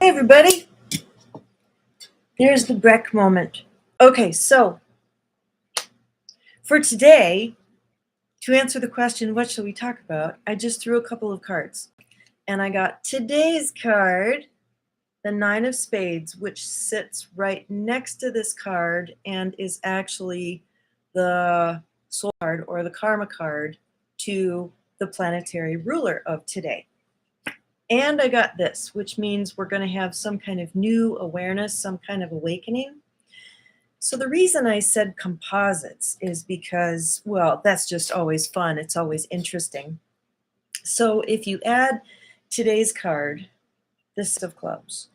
Hey everybody, there's the Breck moment. Okay, so for today, to answer the question, what shall we talk about? I just threw a couple of cards. And I got today's card, the Nine of Spades, which sits right next to this card and is actually the soul card or the karma card to the planetary ruler of today. And I got this, which means we're going to have some kind of new awareness, some kind of awakening. So the reason I said composites is because, well, that's just always fun. It's always interesting. So if you add today's card, the Six of Clubs,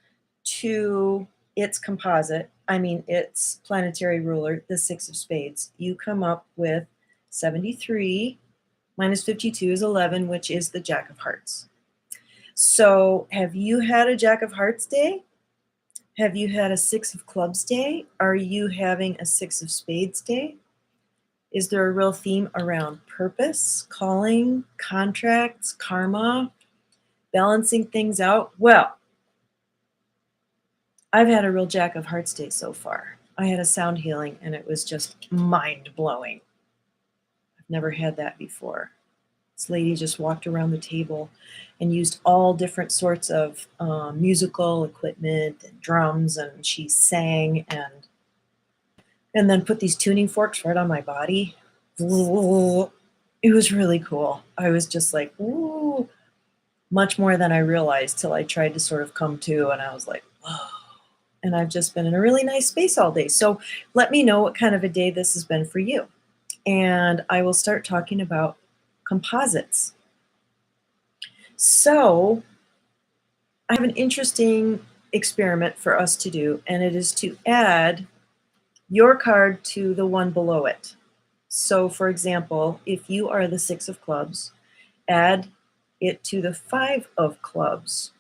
to its composite, I mean its planetary ruler, the Six of Spades, you come up with 73 minus 52 is 11, which is the Jack of Hearts. So have you had a Jack of Hearts day? Have you had a Six of Clubs day? Are you having a Six of Spades day? Is there a real theme around purpose, calling, contracts, karma, balancing things out? Well, I've had a real Jack of Hearts day so far. I had a sound healing and it was just mind-blowing. I've never had that before. This lady just walked around the table and used all different sorts of musical equipment and drums, and she sang and then put these tuning forks right on my body. It was really cool. I was just like, ooh, much more than I realized till I tried to sort of come to, and I was like, whoa. And I've just been in a really nice space all day. So let me know what kind of a day this has been for you. And I will start talking about composites. So I have an interesting experiment for us to do, and it is to add your card to the one below it. So for example, if you are the Six of Clubs, add it to the Five of Clubs.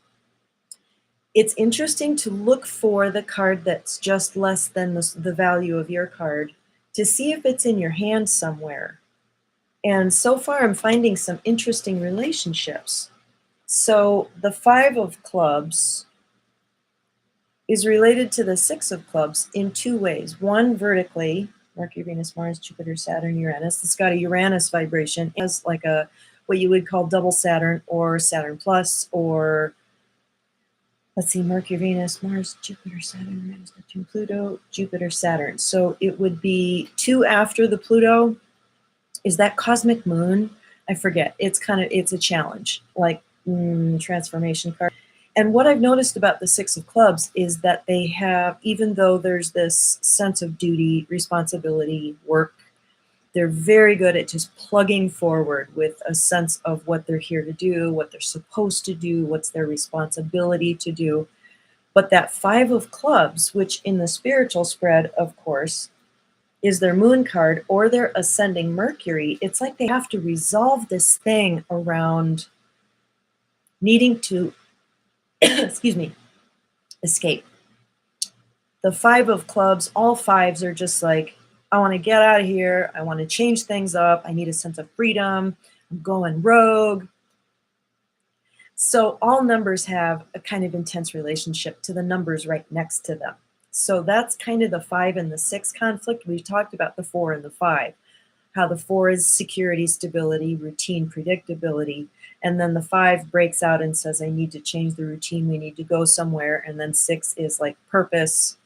It's interesting to look for the card that's just less than the value of your card to see if it's in your hand somewhere. And so far, I'm finding some interesting relationships. So the Five of Clubs is related to the Six of Clubs in two ways. One, vertically, Mercury, Venus, Mars, Jupiter, Saturn, Uranus. It's got a Uranus vibration. It has like a what you would call double Saturn or Saturn plus, or let's see, Mercury, Venus, Mars, Jupiter, Saturn, Uranus, Neptune, Pluto, Jupiter, Saturn. So it would be two after the Pluto. Is that cosmic moon? I forget. It's a challenge, like transformation card. And what I've noticed about the Six of Clubs is that they have, even though there's this sense of duty, responsibility, work, they're very good at just plugging forward with a sense of what they're here to do, what they're supposed to do, what's their responsibility to do. But that Five of Clubs, which in the spiritual spread, of course, is their moon card or their ascending Mercury, it's like they have to resolve this thing around needing to, excuse me, escape. The Five of Clubs, all fives are just like, I want to get out of here. I want to change things up. I need a sense of freedom. I'm going rogue. So all numbers have a kind of intense relationship to the numbers right next to them. So that's kind of the 5 and the 6 conflict. We've talked about the 4 and the 5, how the 4 is security, stability, routine, predictability. And then the 5 breaks out and says, I need to change the routine. We need to go somewhere. And then 6 is like purpose.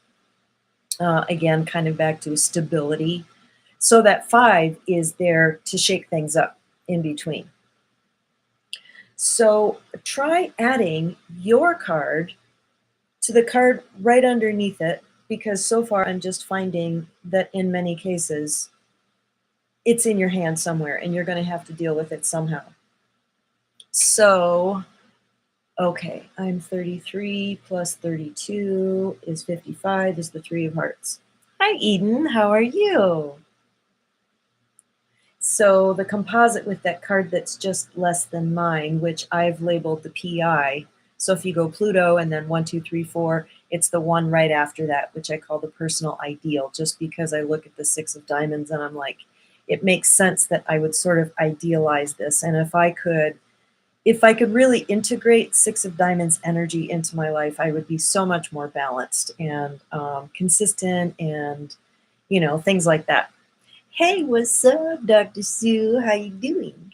Again, kind of back to stability. So that 5 is there to shake things up in between. So try adding your card to the card right underneath it, because so far I'm just finding that in many cases, it's in your hand somewhere and you're going to have to deal with it somehow. So, okay, I'm 33 plus 32 is 55 is the Three of Hearts. Hi, Eden. How are you? So the composite with that card that's just less than mine, which I've labeled the PI. So if you go Pluto and then 1, 2, 3, 4, it's the one right after that, which I call the personal ideal, just because I look at the Six of Diamonds and I'm like, it makes sense that I would sort of idealize this. And if I could if I could really integrate Six of Diamonds energy into my life, I would be so much more balanced and consistent and, things like that. Hey, what's up, Dr. Sue? How you doing?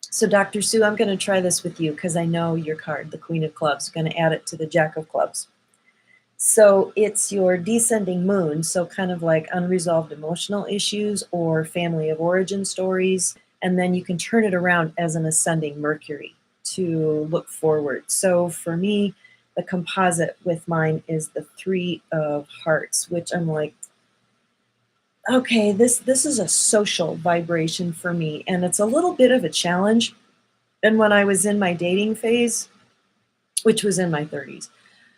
So, Dr. Sue, I'm going to try this with you because I know your card, the Queen of Clubs. I'm going to add it to the Jack of Clubs. So it's your descending moon, so kind of like unresolved emotional issues or family of origin stories. And then you can turn it around as an ascending Mercury to look forward. So for me, the composite with mine is the Three of Hearts, which I'm like, okay, this is a social vibration for me, and it's a little bit of a challenge. And when I was in my dating phase, which was in my 30s,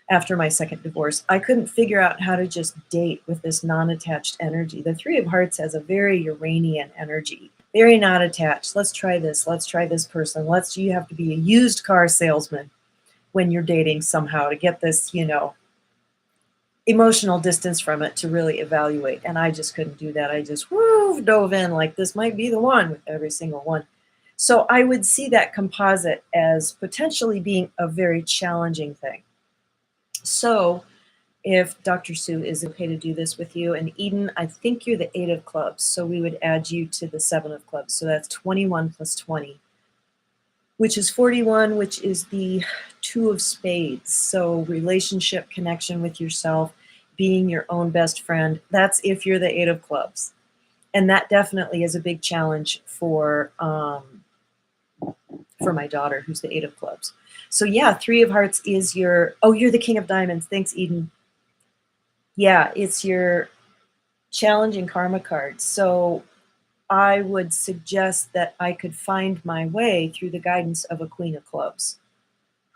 after my second divorce, I couldn't figure out how to just date with this non-attached energy. The Three of Hearts has a very Uranian energy, very not attached. Let's try this. Let's try this person. You have to be a used car salesman when you're dating somehow to get this, emotional distance from it to really evaluate. And I just couldn't do that. I just dove in like this might be the one with every single one. So I would see that composite as potentially being a very challenging thing. So if Dr. Sue is okay to do this with you, and Eden, I think you're the 8 of clubs, so we would add you to the 7 of clubs. So that's 21 plus 20, which is 41, which is the 2 of spades. So relationship, connection with yourself, being your own best friend. That's if you're the 8 of clubs. And that definitely is a big challenge for my daughter, who's the 8 of clubs. So yeah, 3 of hearts is you're the King of diamonds. Thanks, Eden. Yeah, it's your challenging karma card. So I would suggest that I could find my way through the guidance of a Queen of Clubs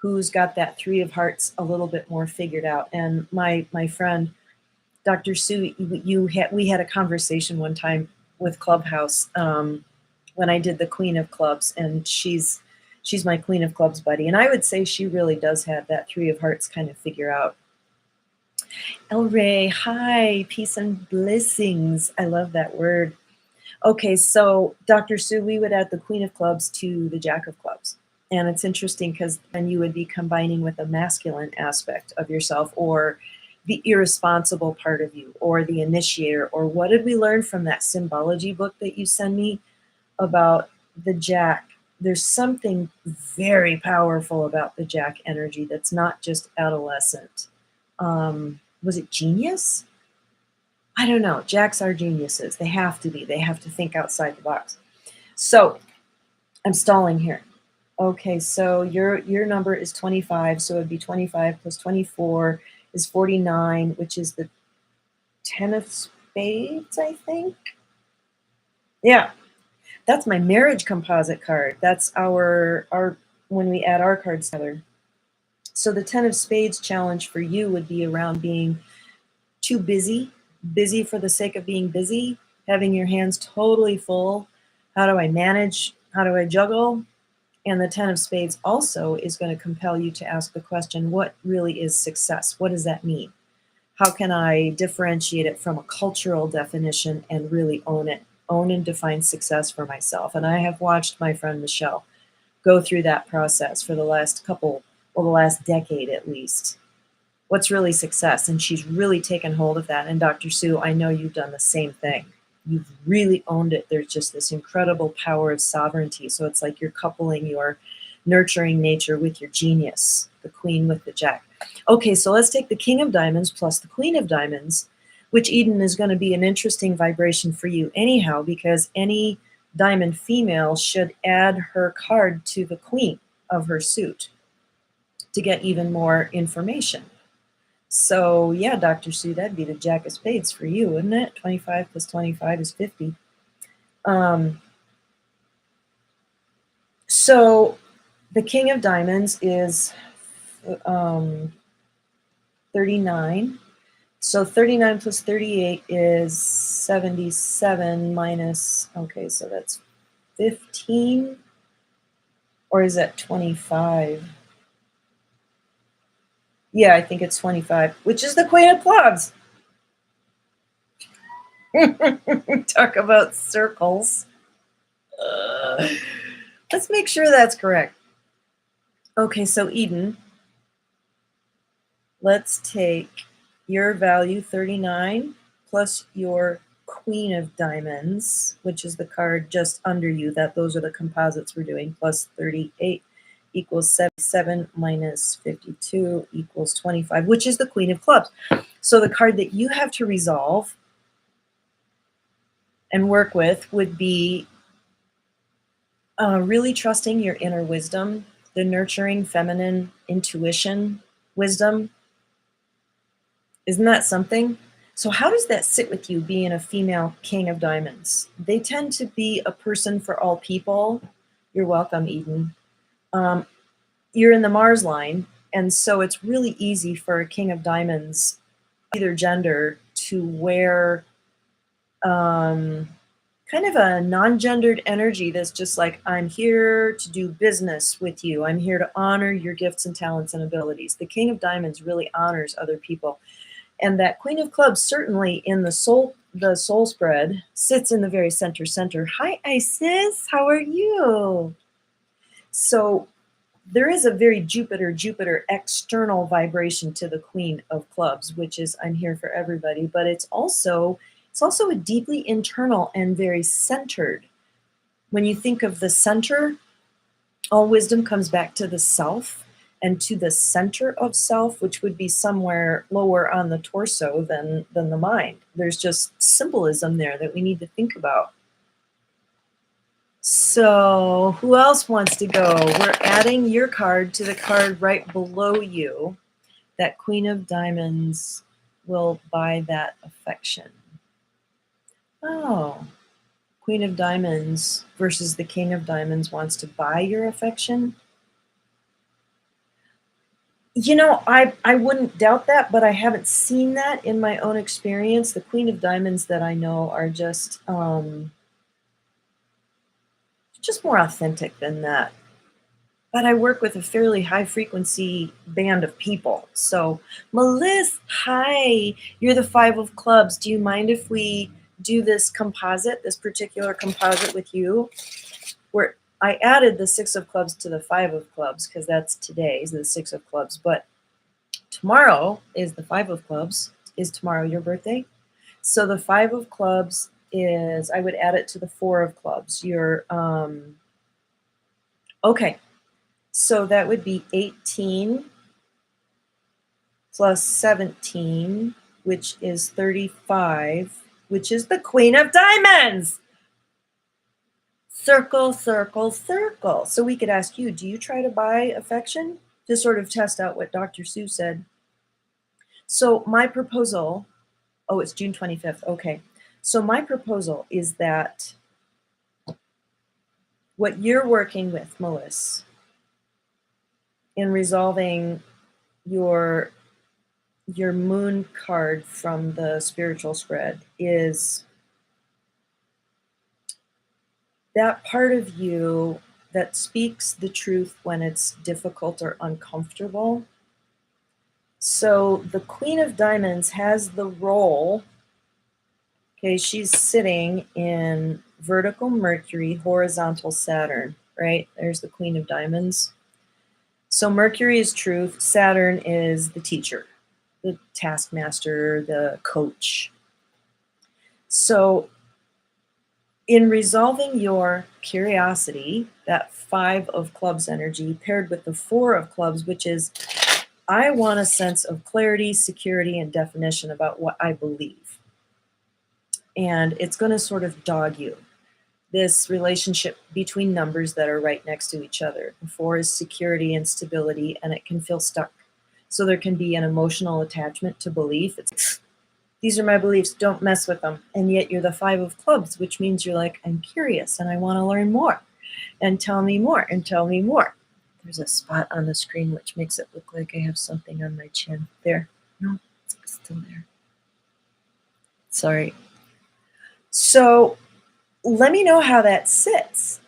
who's got that 3 of hearts a little bit more figured out. And my friend, Dr. Sue, we had a conversation one time with Clubhouse when I did the Queen of Clubs, and she's my Queen of Clubs buddy. And I would say she really does have that 3 of hearts kind of figure out. El Rey, hi, peace and blessings. I love that word. Okay, so Dr. Sue, we would add the Queen of Clubs to the Jack of Clubs. And it's interesting because then you would be combining with a masculine aspect of yourself, or the irresponsible part of you, or the initiator, or what did we learn from that symbology book that you send me about the Jack? There's something very powerful about the Jack energy that's not just adolescent. Was it genius? I don't know. Jacks are geniuses. They have to be. They have to think outside the box. So I'm stalling here. Okay, so your number is 25, so it would be 25 plus 24 is 49, which is the 10 of spades, I think. Yeah, that's my marriage composite card. That's our when we add our cards together. So the 10 of spades challenge for you would be around being too busy for the sake of being busy, having your hands totally full. How do I manage? How do I juggle? And the 10 of spades also is going to compel you to ask the question, what really is success? What does that mean? How can I differentiate it from a cultural definition and really own it, own and define success for myself? And I have watched my friend Michelle go through that process for the last decade at least. What's really success? And she's really taken hold of that. And Dr. Sue, I know you've done the same thing. You've really owned it. There's just this incredible power of sovereignty. So it's like you're coupling your nurturing nature with your genius, the queen with the jack. Okay, so let's take the King of Diamonds plus the Queen of Diamonds, which Eden is going to be an interesting vibration for you anyhow, because any diamond female should add her card to the queen of her suit to get even more information. So yeah, Dr. Sue, that'd be the Jack of Spades for you, wouldn't it? 25 plus 25 is 50. So the King of Diamonds is 39. So 39 plus 38 is 77 minus, okay, so that's 15. Or is that 25? Yeah, I think it's 25, which is the Queen of Clubs. Talk about circles. Let's make sure that's correct. Okay, so Eden, let's take your value 39 plus your Queen of Diamonds, which is the card just under you. Those are the composites we're doing, plus 38 equals 77 minus 52 equals 25, which is the Queen of Clubs. So the card that you have to resolve and work with would be really trusting your inner wisdom, the nurturing feminine intuition wisdom. Isn't that something? So how does that sit with you, being a female King of Diamonds? They tend to be a person for all people. You're welcome, Eden. You're in the Mars line, and so it's really easy for a King of Diamonds, either gender, to wear kind of a non-gendered energy that's just like, I'm here to do business with you. I'm here to honor your gifts and talents and abilities. The King of Diamonds really honors other people. And that Queen of Clubs, certainly in the soul spread, sits in the very center. Hi, Isis. How are you? So there is a very Jupiter external vibration to the Queen of Clubs, which is I'm here for everybody, but it's also a deeply internal and very centered. When you think of the center, all wisdom comes back to the self and to the center of self, which would be somewhere lower on the torso than the mind. There's just symbolism there that we need to think about. So who else wants to go? We're adding your card to the card right below you. That Queen of Diamonds will buy that affection. Oh, Queen of Diamonds versus the King of Diamonds wants to buy your affection. You know, I wouldn't doubt that, but I haven't seen that in my own experience. The Queen of Diamonds that I know are just more authentic than that. But I work with a fairly high frequency band of people. So, Melissa, hi, you're the 5 of Clubs. Do you mind if we do this particular composite with you? Where I added the 6 of Clubs to the 5 of Clubs because that's today's the 6 of Clubs. But tomorrow is the 5 of Clubs. Is tomorrow your birthday? So the 5 of Clubs is, I would add it to the 4 of Clubs. Okay. So that would be 18 plus 17, which is 35, which is the Queen of Diamonds. Circle, circle, circle. So we could ask you, do you try to buy affection? To sort of test out what Dr. Sue said. So my proposal, it's June 25th. Okay. So my proposal is that what you're working with, Melissa, in resolving your moon card from the spiritual spread is that part of you that speaks the truth when it's difficult or uncomfortable. So the Queen of Diamonds has the role, okay, she's sitting in vertical Mercury, horizontal Saturn, right? There's the Queen of Diamonds. So Mercury is truth, Saturn is the teacher, the taskmaster, the coach. So in resolving your curiosity, that 5 of Clubs energy paired with the 4 of Clubs, which is I want a sense of clarity, security, and definition about what I believe. And it's going to sort of dog you. This relationship between numbers that are right next to each other. The 4 is security and stability, and it can feel stuck. So there can be an emotional attachment to belief. These are my beliefs, don't mess with them. And yet you're the 5 of Clubs, which means you're like, I'm curious and I want to learn more. And tell me more and tell me more. There's a spot on the screen which makes it look like I have something on my chin. There. No, it's still there. Sorry. So let me know how that sits.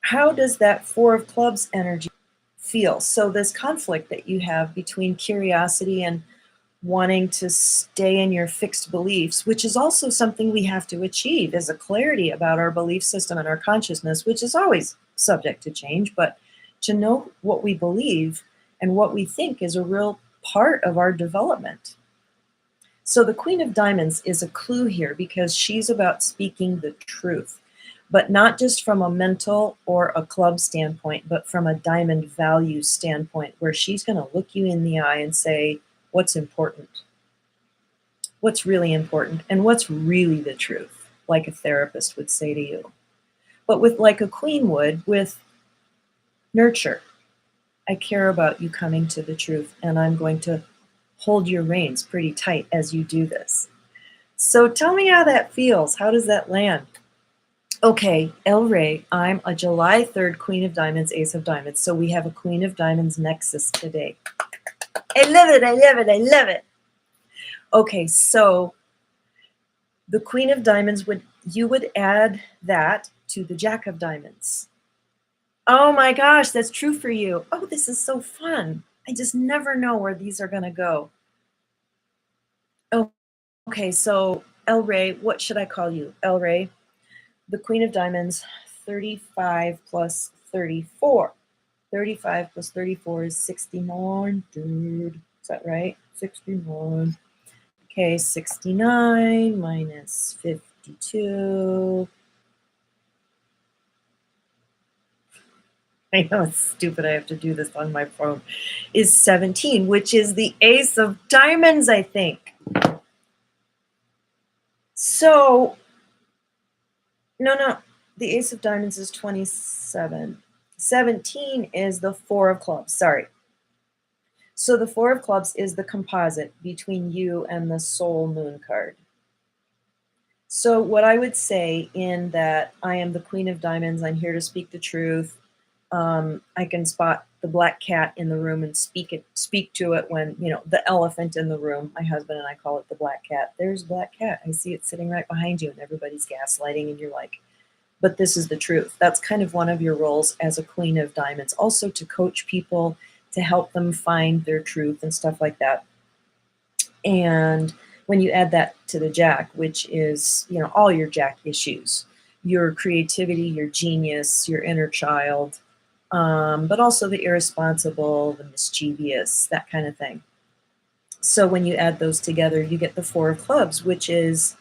How does that 4 of Clubs energy feel? So this conflict that you have between curiosity and wanting to stay in your fixed beliefs, which is also something we have to achieve, is a clarity about our belief system and our consciousness, which is always subject to change, but to know what we believe and what we think is a real part of our development. So the Queen of Diamonds is a clue here because she's about speaking the truth, but not just from a mental or a club standpoint, but from a diamond value standpoint, where she's going to look you in the eye and say, what's important? What's really important? And what's really the truth? Like a therapist would say to you. But with like a queen would, with nurture. I care about you coming to the truth, and I'm going to hold your reins pretty tight as you do this. So tell me how that feels. How does that land? Okay, El Rey, I'm a July 3rd Queen of Diamonds, Ace of Diamonds. So we have a Queen of Diamonds nexus today. I love it, I love it, I love it. Okay, so the Queen of Diamonds, you would add that to the Jack of Diamonds. Oh my gosh, that's true for you. Oh, this is so fun. I just never know where these are going to go. Oh, okay, so El Rey, what should I call you? El Rey, the Queen of Diamonds, 35 plus 34. 35 plus 34 is 69, dude. Is that right? 69. Okay, 69 minus 52. I know it's stupid, I have to do this on my phone, is 17, which is the Ace of Diamonds, I think. So, no, the Ace of Diamonds is 27. 17 is the Four of Clubs, sorry. So the Four of Clubs is the composite between you and the Soul Moon card. So what I would say in that I am the Queen of Diamonds, I'm here to speak the truth. I can spot the black cat in the room and speak to it when, the elephant in the room. My husband and I call it the black cat. There's a black cat. I see it sitting right behind you, and everybody's gaslighting, and you're like, but this is the truth. That's kind of one of your roles as a Queen of Diamonds. Also to coach people, to help them find their truth and stuff like that. And when you add that to the Jack, which is, all your Jack issues, your creativity, your genius, your inner child, but also the irresponsible, the mischievous, that kind of thing. So when you add those together, you get the Four of Clubs, which is,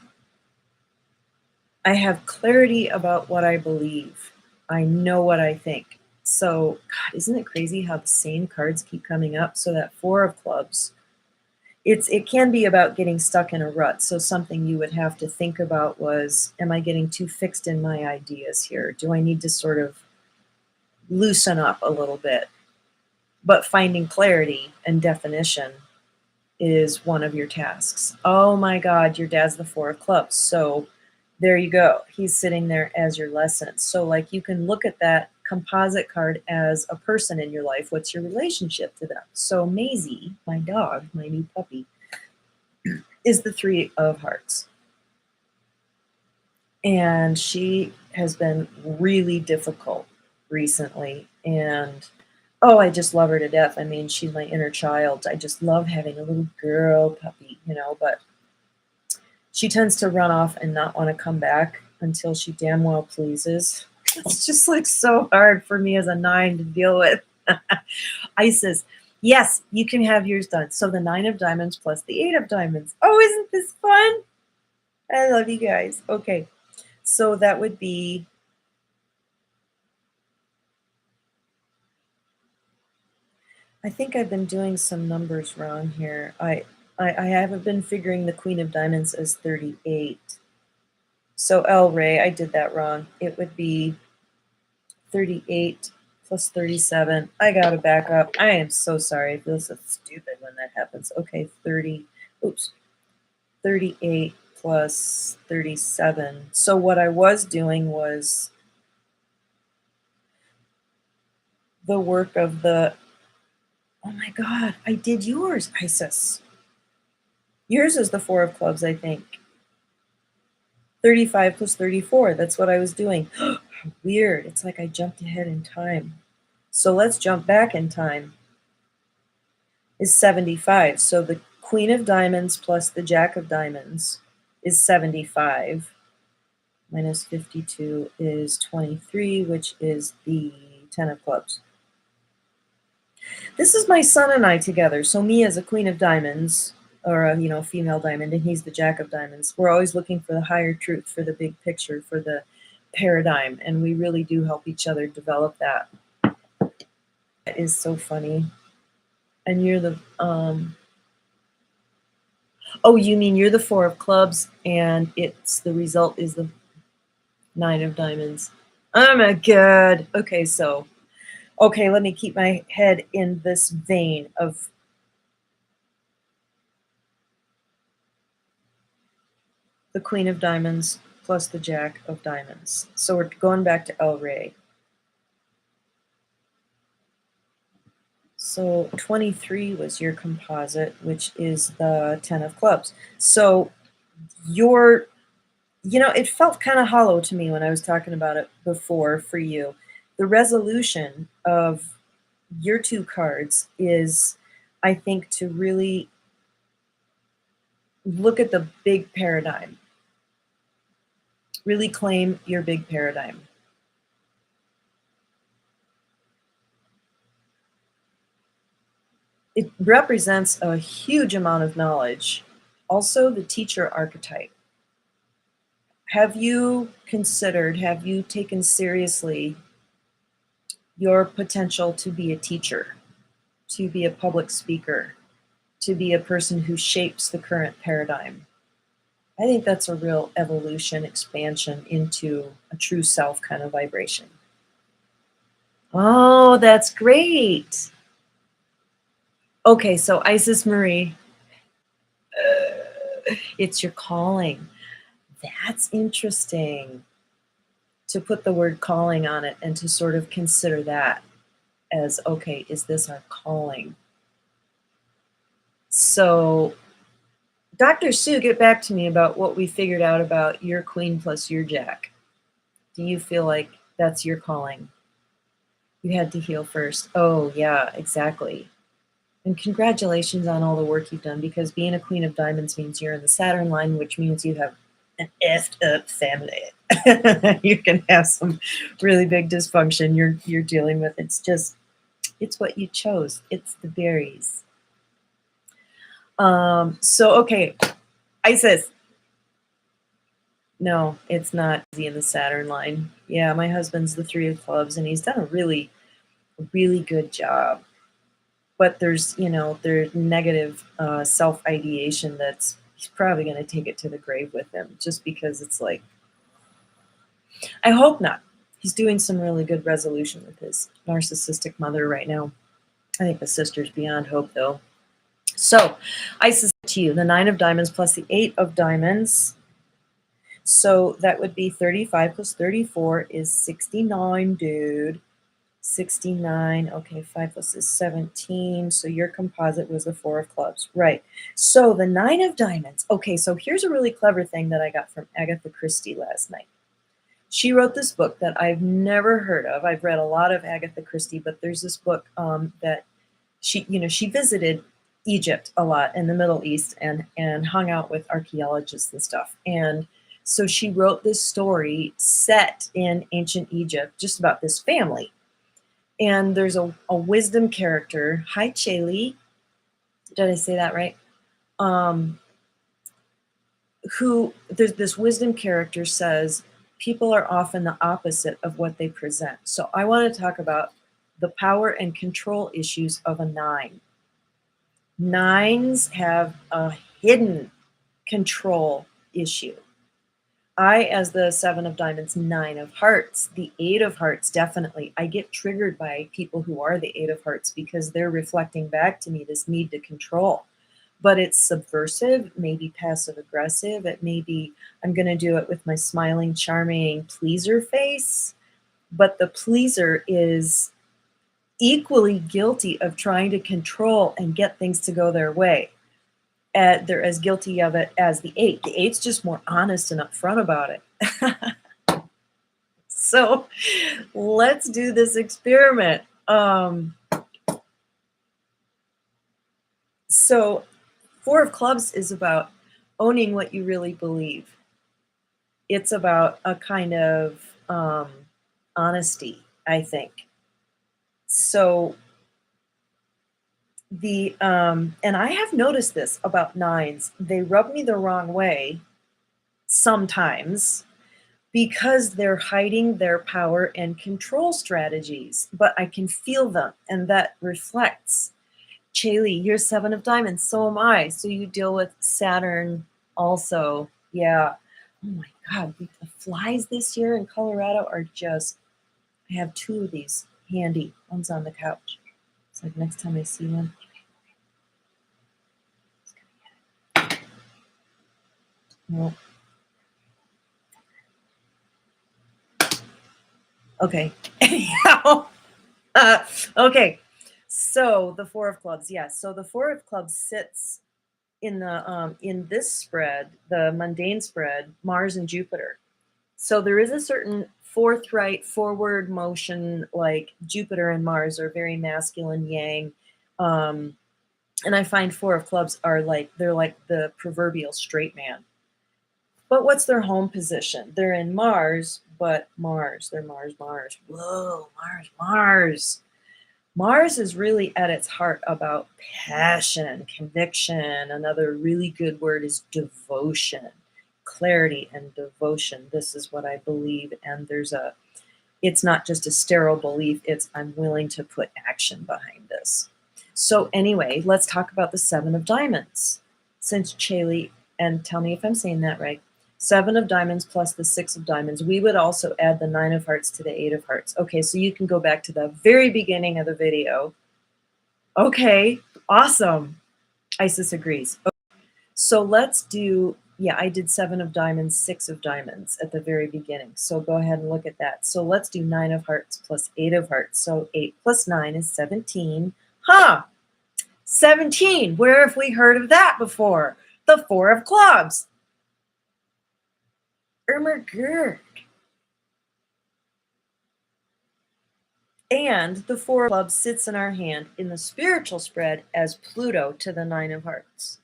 I have clarity about what I believe. I know what I think. So, God, isn't it crazy how the same cards keep coming up? So that Four of Clubs, it can be about getting stuck in a rut. So something you would have to think about was, am I getting too fixed in my ideas here? Do I need to sort of loosen up a little bit? But finding clarity and definition is one of your tasks. Oh my God, your dad's the Four of Clubs. So there you go. He's sitting there as your lesson. So like you can look at that composite card as a person in your life. What's your relationship to them? So Maisie, my dog, my new puppy, is the Three of Hearts. And she has been really difficult recently. And I just love her to death. I mean, she's my inner child. I just love having a little girl puppy, but she tends to run off and not want to come back until she damn well pleases. It's just like so hard for me as a 9 to deal with. Isis, yes, you can have yours done. So the 9 of Diamonds plus the 8 of Diamonds. Oh, isn't this fun? I love you guys. Okay, so that would be, I think I've been doing some numbers wrong here. I haven't been figuring the Queen of Diamonds as 38. So El Rey, I did that wrong. It would be 38 plus 37. I gotta back up. I am so sorry. I feel so stupid when that happens. Okay, 38 plus 37. So what I was doing was the work of the, oh my God, I did yours, Isis. Yours is the Four of Clubs, I think. 35 plus 34, that's what I was doing. Weird, it's like I jumped ahead in time. So let's jump back in time. Is 75. So the Queen of Diamonds plus the Jack of Diamonds is 75. Minus 52 is 23, which is the 10 of Clubs. This is my son and I together. So me as a queen of diamonds, or a, female diamond, and he's the jack of diamonds. We're always looking for the higher truth, for the big picture, for the paradigm, and we really do help each other develop that. That is so funny. And you're the oh, you mean you're the four of clubs, and it's the result is the nine of diamonds. Oh my god. Okay, let me keep my head in this vein of the queen of diamonds plus the jack of diamonds. So we're going back to El Rey. So 23 was your composite, which is the 10 of clubs. So your, it felt kind of hollow to me when I was talking about it before for you. The resolution of your two cards is, I think, to really look at the big paradigm. Really claim your big paradigm. It represents a huge amount of knowledge. Also, the teacher archetype. Have you taken seriously your potential to be a teacher, to be a public speaker, to be a person who shapes the current paradigm? I think that's a real evolution, expansion into a true self kind of vibration. Oh, that's great. Okay, so Isis Marie, it's your calling. That's interesting to put the word calling on it and to sort of consider that as, okay, is this our calling? So, Dr. Sue, get back to me about what we figured out about your queen plus your jack. Do you feel like that's your calling? You had to heal first. Oh, yeah, exactly. And congratulations on all the work you've done, because being a queen of diamonds means you're in the Saturn line, which means you have an effed up family. You can have some really big dysfunction you're dealing with. It's what you chose. It's the berries. So okay, Isis. No, it's not easy in the Saturn line. Yeah, my husband's the three of clubs, and he's done a really, really good job. But there's negative self ideation that's he's probably going to take it to the grave with him, just because it's like, I hope not. He's doing some really good resolution with his narcissistic mother right now. I think the sister's beyond hope, though. So, Isis, to you, the 9 of diamonds plus the 8 of diamonds. So that would be 35 plus 34 is 69, dude. 69. Okay, 5 plus is 17. So your composite was the 4 of clubs. Right. So the 9 of diamonds. Okay, so here's a really clever thing that I got from Agatha Christie last night. She wrote this book that I've never heard of. I've read a lot of Agatha Christie, but there's this book that she visited Egypt a lot in the Middle East and hung out with archaeologists and stuff. And so she wrote this story set in ancient Egypt, just about this family. And there's a wisdom character. Hi, Chaylee. Did I say that right? Who there's this wisdom character says people are often the opposite of what they present. So I want to talk about the power and control issues of a 9. 9s have a hidden control issue. I, as the 7 of diamonds, 9 of hearts, the 8 of hearts, definitely. I get triggered by people who are the 8 of hearts because they're reflecting back to me this need to control. But it's subversive, maybe passive aggressive. It may be, I'm going to do it with my smiling, charming pleaser face. But the pleaser is equally guilty of trying to control and get things to go their way. They're as guilty of it as the 8. The 8's just more honest and upfront about it. So let's do this experiment. So 4 of clubs is about owning what you really believe. It's about a kind of honesty, I think. So And I have noticed this about nines. They rub me the wrong way sometimes because they're hiding their power and control strategies, but I can feel them, and that reflects. Chaley, you're seven of diamonds, so am I. So you deal with Saturn also. Yeah. Oh my God, the flies this year in Colorado are just, I have two of these handy. One's on the couch. It's like next time I see one. No. Okay. Okay. So the four of clubs, yes. So the four of clubs sits in this spread, the mundane spread, Mars and Jupiter. So there is a certain forthright forward motion, like Jupiter and Mars are very masculine yang. And I find four of clubs are like, they're like the proverbial straight man. But what's their home position? They're in Mars, but Mars, they're Mars, Mars. Whoa, Mars, Mars. Mars is really at its heart about passion, conviction. Another really good word is devotion, clarity and devotion. This is what I believe. And it's not just a sterile belief, it's I'm willing to put action behind this. So anyway, let's talk about the seven of diamonds. Since Chaley, and tell me if I'm saying that right, seven of diamonds plus the six of diamonds, we would also add the nine of hearts to the eight of hearts. Okay, so you can go back to the very beginning of the video. Okay, awesome. Isis agrees. Okay. So let's do, yeah, I did seven of diamonds, six of diamonds at the very beginning. So go ahead and look at that. So let's do nine of hearts plus eight of hearts. So 8 plus 9 is 17. Huh, 17. Where have we heard of that before? The four of clubs. Ermagerd. And the four of clubs sits in our hand in the spiritual spread as Pluto to the nine of hearts.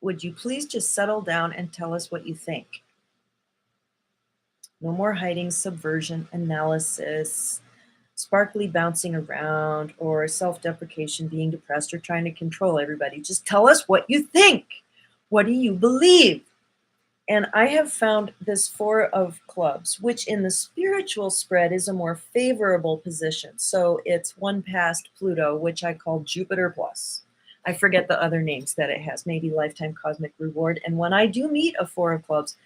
Would you please just settle down and tell us what you think? No more hiding, subversion, analysis, sparkly bouncing around, or self-deprecation, being depressed, or trying to control everybody. Just tell us what you think. What do you believe? And I have found this four of clubs, which in the spiritual spread is a more favorable position. So it's one past Pluto, which I call Jupiter plus. I forget the other names that it has, maybe lifetime cosmic reward. And when I do meet a four of clubs,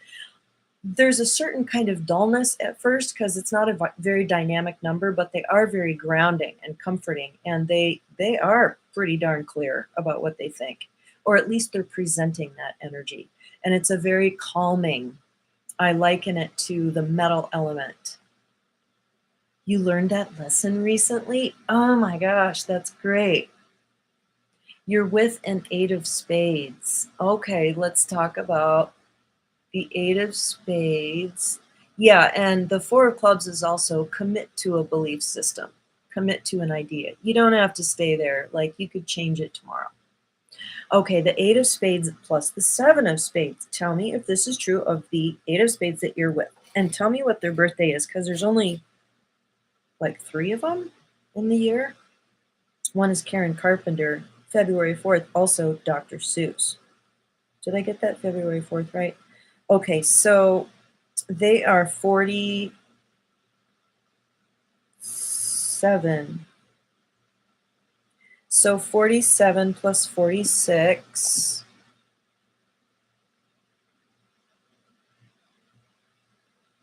there's a certain kind of dullness at first because it's not a very dynamic number, but they are very grounding and comforting. And they are pretty darn clear about what they think, or at least they're presenting that energy. And it's a very calming. I liken it to the metal element. You learned that lesson recently? Oh my gosh, that's great. You're with an eight of spades. Okay, let's talk about the eight of spades. Yeah, and the four of clubs is also commit to a belief system, commit to an idea. You don't have to stay there. Like you could change it tomorrow. Okay, the eight of spades plus the seven of spades. Tell me if this is true of the eight of spades that you're with. And tell me what their birthday is, because there's only like 3 of them in the year. One is Karen Carpenter, February 4th, also Dr. Seuss. Did I get that February 4th right? Okay, so they are 47. So 47 plus 46.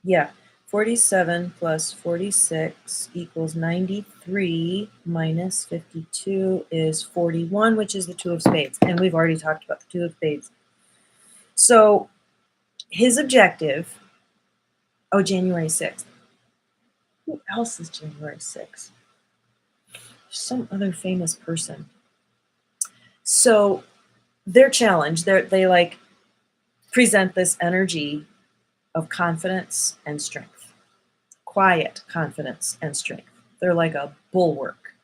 Yeah, 47 plus 46 equals 93 minus 52 is 41, which is the two of spades. And we've already talked about the two of spades. So his objective, oh, January 6th. Who else is January 6th? Some other famous person. So their challenge, they like present this energy of confidence and strength. Quiet confidence and strength. They're like a bulwark.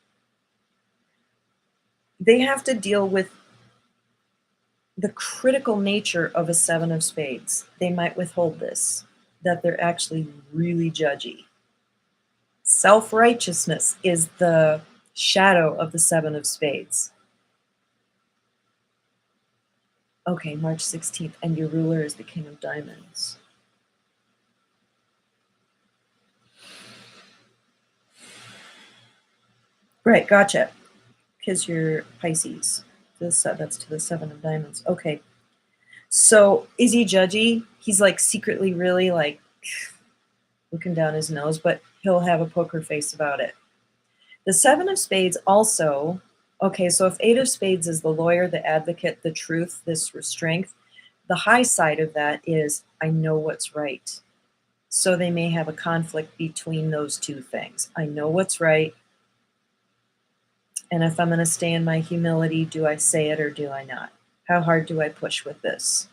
They have to deal with the critical nature of a seven of spades. They might withhold this, that they're actually really judgy. Self-righteousness is the shadow of the seven of spades. Okay, March 16th, and your ruler is the King of Diamonds. Right, gotcha. Because you're Pisces. That's to the Seven of Diamonds. Okay. So is he judgy? He's like secretly really like looking down his nose, but he'll have a poker face about it. The Seven of Spades also, okay, so if Eight of Spades is the lawyer, the advocate, the truth, this strength, the high side of that is I know what's right. So they may have a conflict between those two things. I know what's right. And if I'm going to stay in my humility, do I say it or do I not? How hard do I push with this?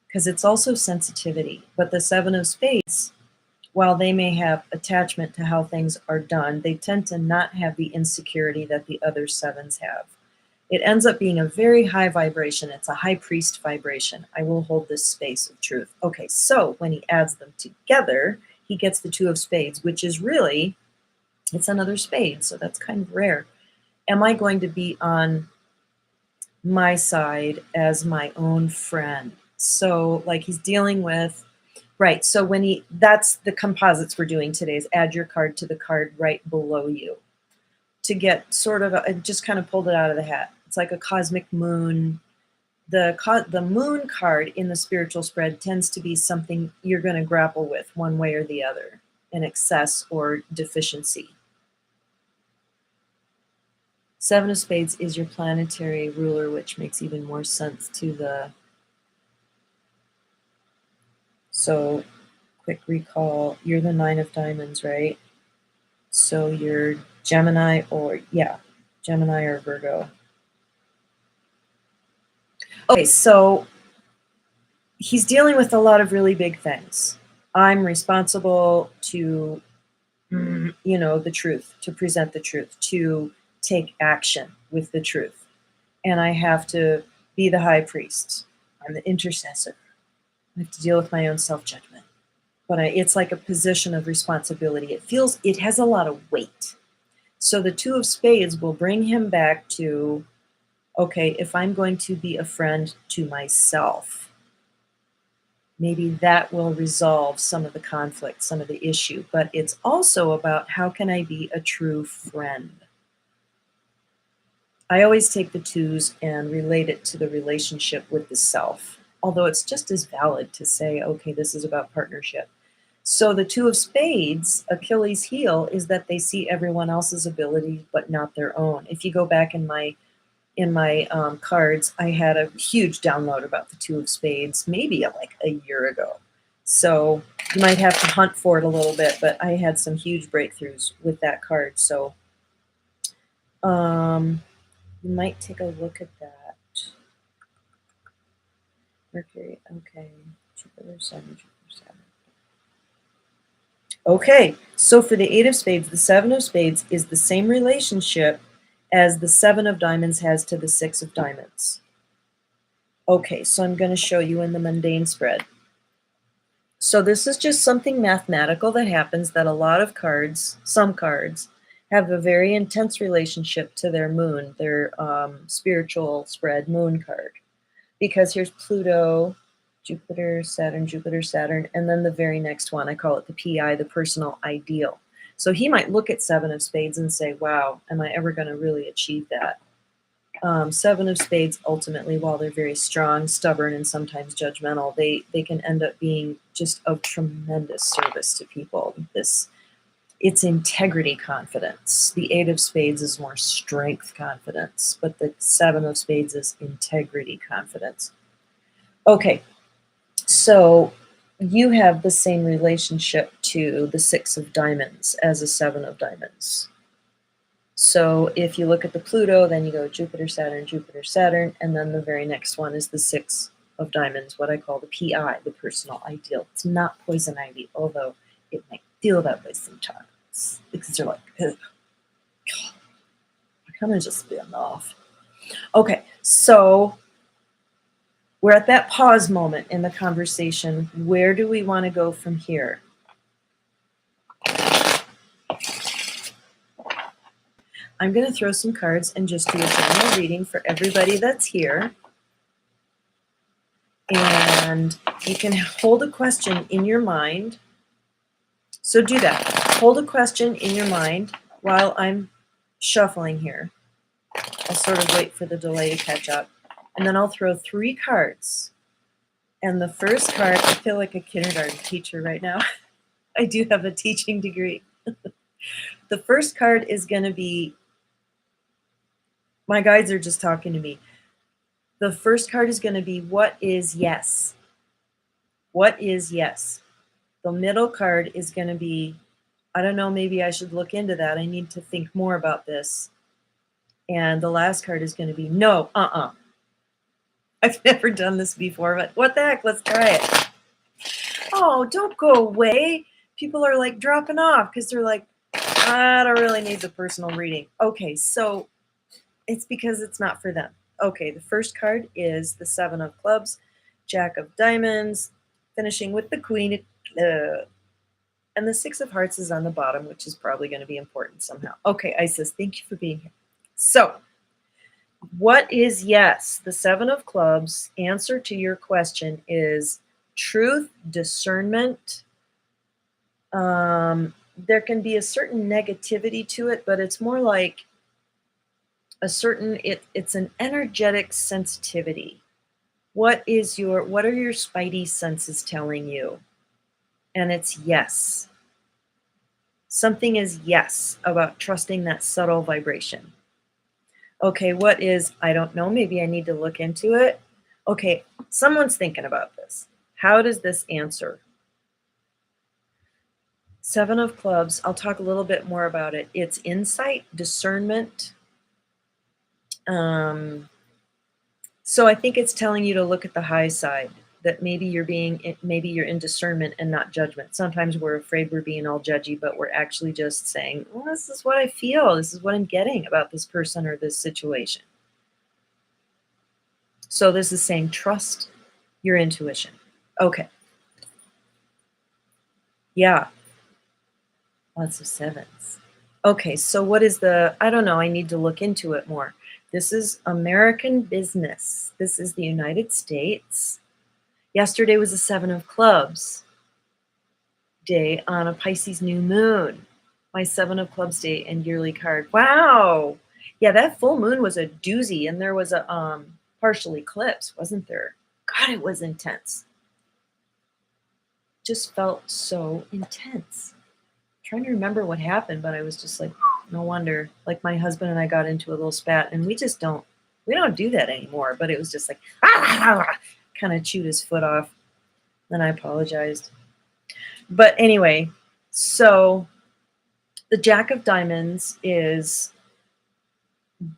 Because it's also sensitivity. But the Seven of Spades, while they may have attachment to how things are done, they tend to not have the insecurity that the other sevens have. It ends up being a very high vibration. It's a high priest vibration. I will hold this space of truth. Okay, so when he adds them together, he gets the Two of Spades, which is really, it's another spade, so that's kind of rare. Am I going to be on my side as my own friend? So like he's dealing with, right, so when that's the composites we're doing today is add your card to the card right below you to get sort of, I just kind of pulled it out of the hat. It's like a cosmic moon. The moon card in the spiritual spread tends to be something you're going to grapple with one way or the other, an excess or deficiency. Seven of Spades is your planetary ruler, which makes even more sense to the, so quick recall, you're the Nine of Diamonds, right? So you're Gemini or, yeah, Gemini or Virgo. Okay, so he's dealing with a lot of really big things. I'm responsible to, the truth, to present the truth, to take action with the truth. And I have to be the high priest. I'm the intercessor. I have to deal with my own self-judgment. But it's like a position of responsibility. It has a lot of weight. So the Two of Spades will bring him back to, okay, if I'm going to be a friend to myself, maybe that will resolve some of the conflict, some of the issue. But it's also about how can I be a true friend? I always take the twos and relate it to the relationship with the self, although it's just as valid to say, okay, this is about partnership. So the Two of Spades, Achilles' heel, is that they see everyone else's ability but not their own. If you go back in my cards, I had a huge download about the Two of Spades, maybe like a year ago. So you might have to hunt for it a little bit, but I had some huge breakthroughs with that card. So you might take a look at that. Mercury, okay. Jupiter, Saturn, Jupiter, Saturn. Okay, so for the Eight of Spades, the Seven of Spades is the same relationship as the Seven of Diamonds has to the Six of Diamonds. Okay, so I'm going to show you in the mundane spread. So this is just something mathematical that happens that a lot of cards, some cards, have a very intense relationship to their moon, their spiritual spread moon card. Because here's Pluto, Jupiter, Saturn, and then the very next one, I call it the PI, the personal ideal. So he might look at Seven of Spades and say, wow, am I ever going to really achieve that? Seven of Spades, ultimately, while they're very strong, stubborn, and sometimes judgmental, they can end up being just of tremendous service to people. It's integrity confidence. The Eight of Spades is more strength confidence, but the Seven of Spades is integrity confidence. Okay, so you have the same relationship to the Six of Diamonds as a Seven of Diamonds. So if you look at the Pluto, then you go Jupiter, Saturn, and then the very next one is the Six of Diamonds, what I call the PI, the personal ideal. It's not poison ivy, although it might feel that way sometimes. Because you're like, ugh, I kind of just be enough. Okay, so we're at that pause moment in the conversation. Where do we want to go from here? I'm going to throw some cards and just do a general reading for everybody that's here. And you can hold a question in your mind. So do that. Hold a question in your mind while I'm shuffling here. I'll sort of wait for the delay to catch up. And then I'll throw 3 cards. And the first card, I feel like a kindergarten teacher right now. I do have a teaching degree. The first card is going to be, my guides are just talking to me. The first card is going to be, what is yes? What is yes? The middle card is going to be, I don't know, maybe I should look into that. I need to think more about this. And the last card is going to be, no, I've never done this before, but what the heck, let's try it. Oh, don't go away. People are like dropping off because they're like, I don't really need the personal reading. Okay, so it's because it's not for them. Okay, the first card is the 7 of Clubs, Jack of Diamonds, finishing with the Queen, and the 6 of Hearts is on the bottom, which is probably going to be important somehow. Okay, Isis, thank you for being here. So, what is yes? The 7 of Clubs, answer to your question is truth, discernment. There can be a certain negativity to it, but it's more like a certain, it's an energetic sensitivity. What are your spidey senses telling you? And it's yes. Something is yes about trusting that subtle vibration. Okay, what is, I don't know, maybe I need to look into it. Okay, someone's thinking about this. How does this answer? 7 of Clubs, I'll talk a little bit more about it. It's insight, discernment. So I think it's telling you to look at the high side, that maybe you're in discernment and not judgment. Sometimes we're afraid we're being all judgy, but we're actually just saying, well, this is what I feel. This is what I'm getting about this person or this situation. So this is saying trust your intuition. Okay. Yeah. Lots of 7s. Okay, so what is I don't know, I need to look into it more. This is American business. This is the United States. Yesterday was a 7 of Clubs day on a Pisces new moon. My 7 of Clubs day and yearly card. Wow. Yeah, that full moon was a doozy, and there was a partial eclipse, wasn't there? God, it was intense. Just felt so intense. Trying to remember what happened, but I was just like, no wonder. Like my husband and I got into a little spat, and we don't do that anymore. But it was just like, kind of chewed his foot off. Then I apologized. But anyway, so the Jack of Diamonds is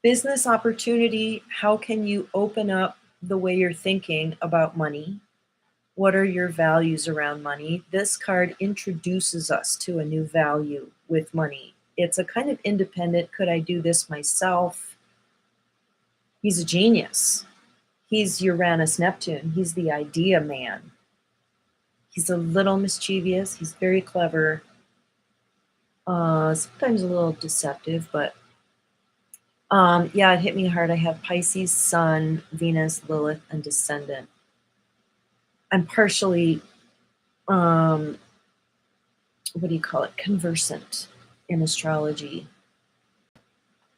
business opportunity. How can you open up the way you're thinking about money? What are your values around money? This card introduces us to a new value with money. It's a kind of independent, could I do this myself? He's a genius. He's Uranus Neptune. He's the idea man. He's a little mischievous. He's very clever. Sometimes a little deceptive, but yeah, it hit me hard. I have Pisces, Sun, Venus, Lilith, and Descendant. I'm partially, what do you call it? Conversant in astrology.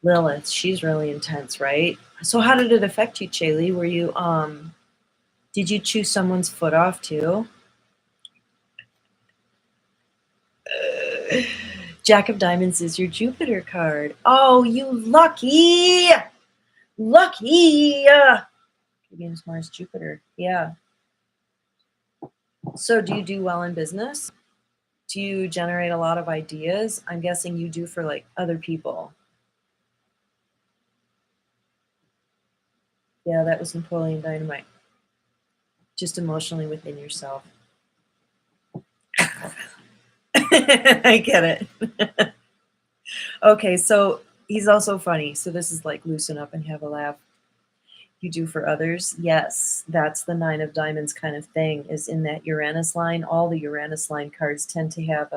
Lilith, she's really intense, right? So how did it affect you, Chaylee? Were you, did you chew someone's foot off too? Jack of Diamonds is your Jupiter card. Oh, you lucky! Lucky! Venus, Mars, Jupiter. Yeah. So do you do well in business? Do you generate a lot of ideas? I'm guessing you do for like other people. Yeah, that was Napoleon Dynamite. Just emotionally within yourself. I get it. Okay, so he's also funny. So this is like loosen up and have a laugh. You do for others. Yes, that's the 9 of Diamonds kind of thing, is in that Uranus line. All the Uranus line cards tend to have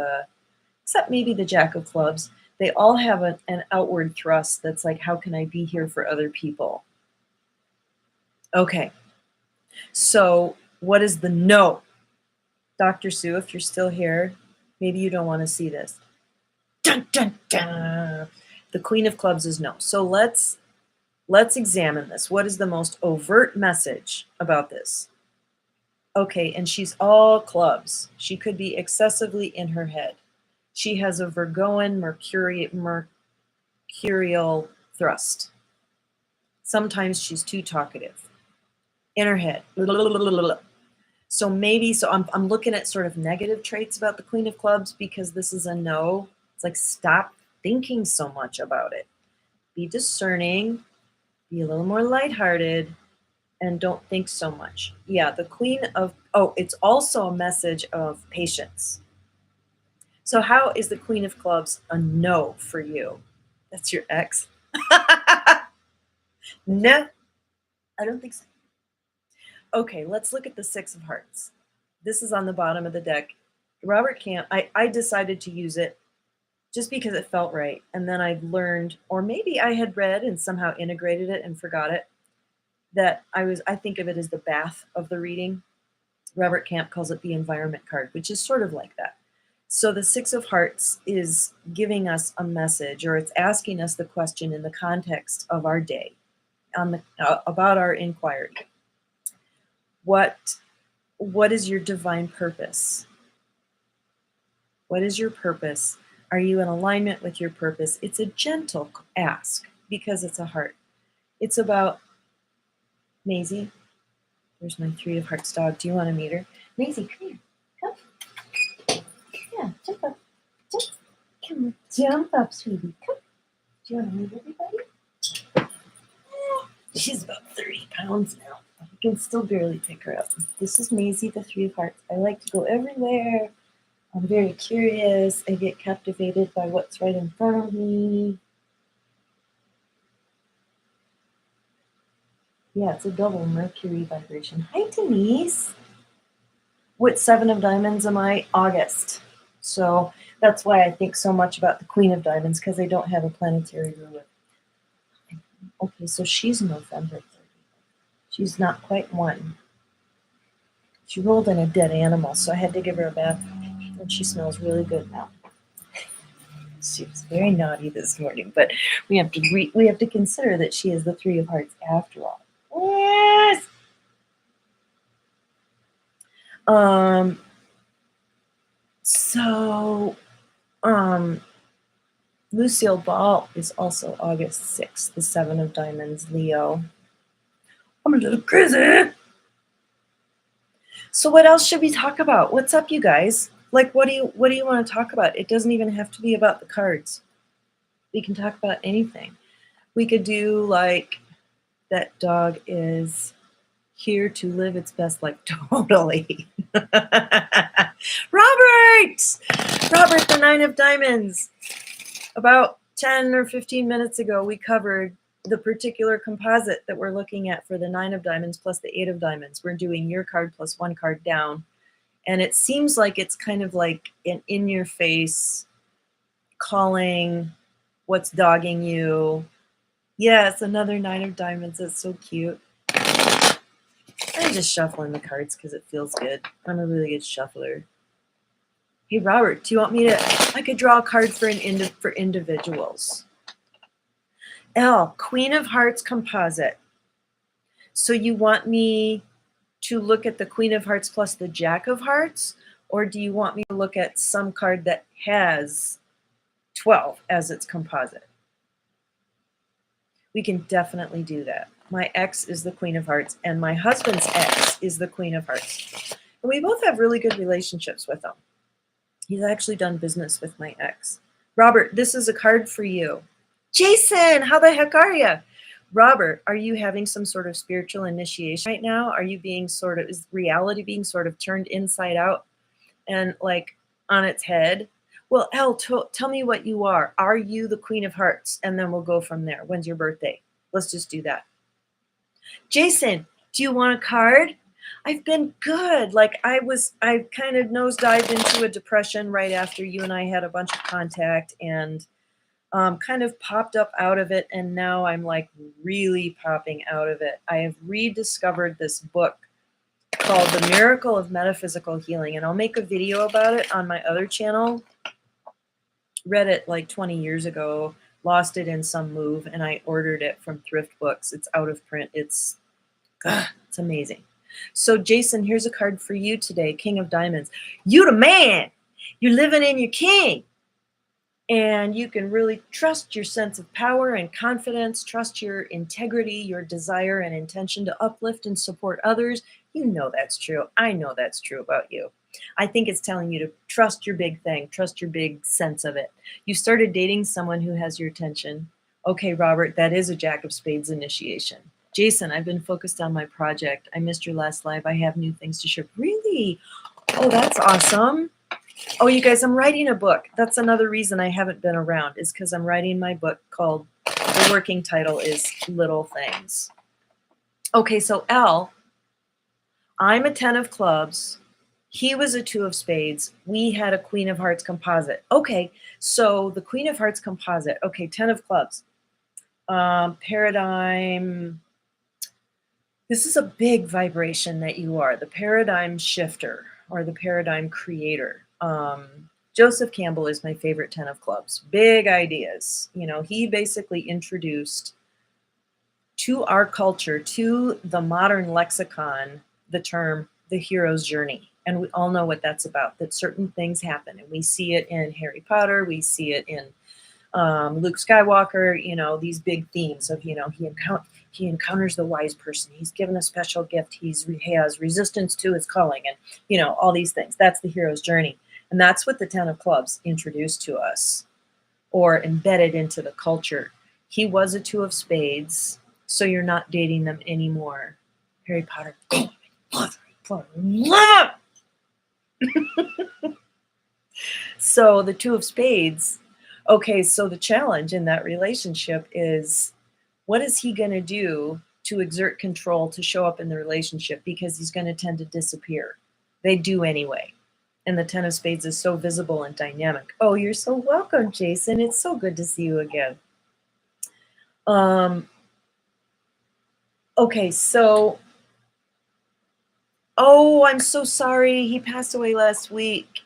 except maybe the Jack of Clubs, they all have an outward thrust that's like, how can I be here for other people? Okay, so What is the no? Dr. Sue, if you're still here, maybe you don't want to see this. Dun, dun, dun. The Queen of Clubs is no. So let's examine this. What is the most overt message about this? Okay, and she's all clubs. She could be excessively in her head. She has a Virgoan mercurial thrust. Sometimes she's too talkative. In her head. So maybe, I'm looking at sort of negative traits about the Queen of Clubs because this is a no. It's like, stop thinking so much about it. Be discerning, be a little more lighthearted, and don't think so much. Yeah, the Queen of, it's also a message of patience. So how is the Queen of Clubs a no for you? That's your ex? No, I don't think so. Okay, let's look at the Six of Hearts. This is on the bottom of the deck. Robert Camp, I decided to use it just because it felt right. And then I learned, or maybe I had read and somehow integrated it and forgot it, that I think of it as the bath of the reading. Robert Camp calls it the environment card, which is sort of like that. So the Six of Hearts is giving us a message, or it's asking us the question in the context of our day, about our inquiry. What is your divine purpose? What is your purpose? Are you in alignment with your purpose? It's a gentle ask because it's a heart. It's about, Maisie, there's my Three of Hearts dog. Do you want to meet her? Maisie, come here. Come. Yeah, jump up. Come, jump up, sweetie. Come. Do you want to meet everybody? She's about 30 pounds now. I can still barely pick her up. This is Maisie, the Three of Hearts. I like to go everywhere. I'm very curious. I get captivated by what's right in front of me. Yeah, it's a double Mercury vibration. Hi, Denise. What Seven of Diamonds am I? August. So that's why I think so much about the Queen of Diamonds, because I don't have a planetary ruler. Okay, so she's November 30th. She's not quite one. She rolled in a dead animal, so I had to give her a bath, and she smells really good now. She was very naughty this morning, but we have to consider that she is the Three of Hearts after all. Yes. Lucille Ball is also August 6th, the Seven of Diamonds, Leo. I'm a little crazy. So what else should we talk about? What's up, you guys? Like, what do you want to talk about? It doesn't even have to be about the cards. We can talk about anything. We could do like, that dog is here to live its best life. Totally. Robert, the Nine of Diamonds. About 10 or 15 minutes ago, we covered the particular composite that we're looking at for the Nine of Diamonds plus the Eight of Diamonds. We're doing your card plus one card down. And it seems like it's kind of like an in-your-face calling, what's dogging you. Yes, another Nine of Diamonds. That's so cute. I'm just shuffling the cards because it feels good. I'm a really good shuffler. Hey, Robert, do you want me to? I could draw a card for for individuals. L, Queen of Hearts composite. So you want me to look at the Queen of Hearts plus the Jack of Hearts, or do you want me to look at some card that has 12 as its composite? We can definitely do that. My ex is the Queen of Hearts, and my husband's ex is the Queen of Hearts. And we both have really good relationships with them. He's actually done business with my ex. Robert, this is a card for you. Jason, how the heck are you? Robert, are you having some sort of spiritual initiation right now? Are you being is reality being sort of turned inside out and like on its head? Well, Elle, tell me what you are. Are you the Queen of Hearts? And then we'll go from there. When's your birthday? Let's just do that. Jason, do you want a card? I've been good. Like I kind of nosedived into a depression right after you and I had a bunch of contact, and kind of popped up out of it. And now I'm like really popping out of it. I have rediscovered this book called The Miracle of Metaphysical Healing, and I'll make a video about it on my other channel. Read it like 20 years ago, lost it in some move, and I ordered it from Thrift Books. It's out of print. It's amazing. So Jason, here's a card for you today, King of Diamonds. You the man. You're living in your king. And you can really trust your sense of power and confidence, trust your integrity, your desire and intention to uplift and support others. You know that's true. I know that's true about you. I think it's telling you to trust your big thing, trust your big sense of it. You started dating someone who has your attention. Okay, Robert, that is a Jack of Spades initiation. Jason, I've been focused on my project. I missed your last live. I have new things to share. Really? Oh, that's awesome. Oh, you guys, I'm writing a book. That's another reason I haven't been around, is because I'm writing my book called, the working title is Little Things. Okay, so L, I'm a 10 of clubs. He was a 2 of spades. We had a Queen of Hearts composite. Okay, so the Queen of Hearts composite. Okay, 10 of clubs. Paradigm. This is a big vibration that you are, the paradigm shifter or the paradigm creator. Joseph Campbell is my favorite 10 of clubs. Big ideas. You know, he basically introduced to our culture, to the modern lexicon, the term the hero's journey. And we all know what that's about, that certain things happen. And we see it in Harry Potter. We see it in Luke Skywalker, you know, these big themes of, you know, he encounters the wise person. He's given a special gift. He has resistance to his calling, and, you know, all these things. That's the hero's journey. And that's what the 10 of clubs introduced to us or embedded into the culture. He was a 2 of spades, so you're not dating them anymore. Harry Potter. Love. So the 2 of spades. Okay, so the challenge in that relationship is, what is he going to do to exert control to show up in the relationship? Because he's going to tend to disappear. They do anyway. And the 10 of spades is so visible and dynamic. Oh, you're so welcome, Jason. It's so good to see you again. Okay, so, oh, I'm so sorry. He passed away last week.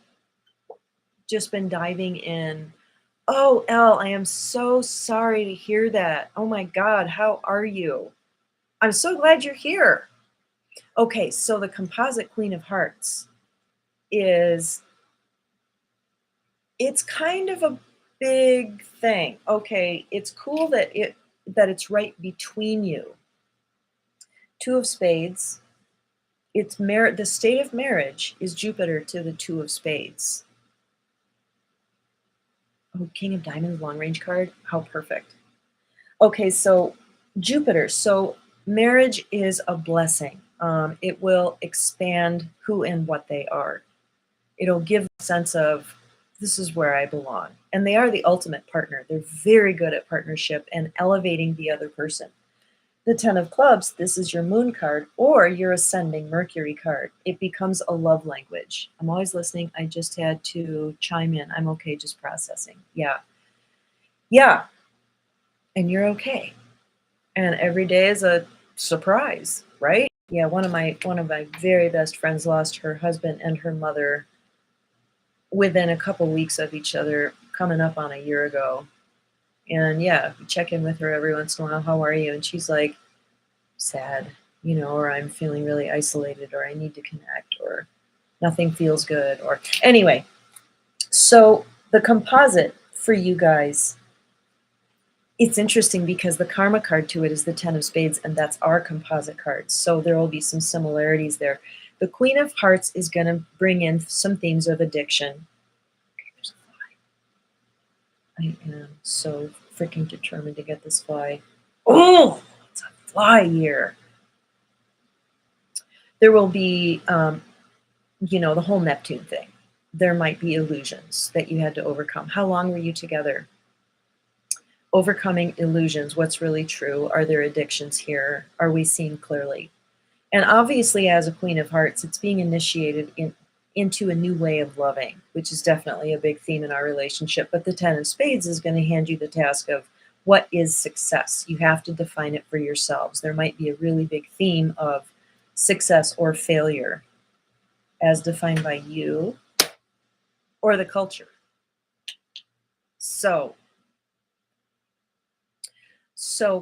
Just been diving in. Oh, Elle, I am so sorry to hear that. Oh my God, how are you? I'm so glad you're here. Okay, so the composite Queen of Hearts is, it's kind of a big thing. Okay, it's cool that it's right between you. 2 of spades. It's the state of marriage is Jupiter to the 2 of spades. Oh, King of Diamonds, long range card. How perfect. Okay, so Jupiter. So marriage is a blessing. It will expand who and what they are. It'll give a sense of, this is where I belong. And they are the ultimate partner. They're very good at partnership and elevating the other person. The 10 of clubs, this is your moon card or your ascending Mercury card. It becomes a love language. I'm always listening. I just had to chime in. I'm okay, just processing. Yeah. Yeah. And you're okay. And every day is a surprise, right? Yeah, one of my very best friends lost her husband and her mother within a couple weeks of each other, coming up on a year ago. And yeah, we check in with her every once in a while. How are you? And she's like, sad, you know, or I'm feeling really isolated, or I need to connect, or nothing feels good, or anyway. So the composite for you guys, it's interesting because the karma card to it is the 10 of spades, and that's our composite cards. So there will be some similarities there. The Queen of Hearts is going to bring in some themes of addiction. Okay, there's a fly. I am so freaking determined to get this fly. Oh, it's a fly here. There will be, you know, the whole Neptune thing. There might be illusions that you had to overcome. How long were you together? Overcoming illusions. What's really true? Are there addictions here? Are we seeing clearly? And obviously, as a Queen of Hearts, it's being initiated into a new way of loving, which is definitely a big theme in our relationship. But the 10 of spades is going to hand you the task of, what is success? You have to define it for yourselves. There might be a really big theme of success or failure as defined by you or the culture. So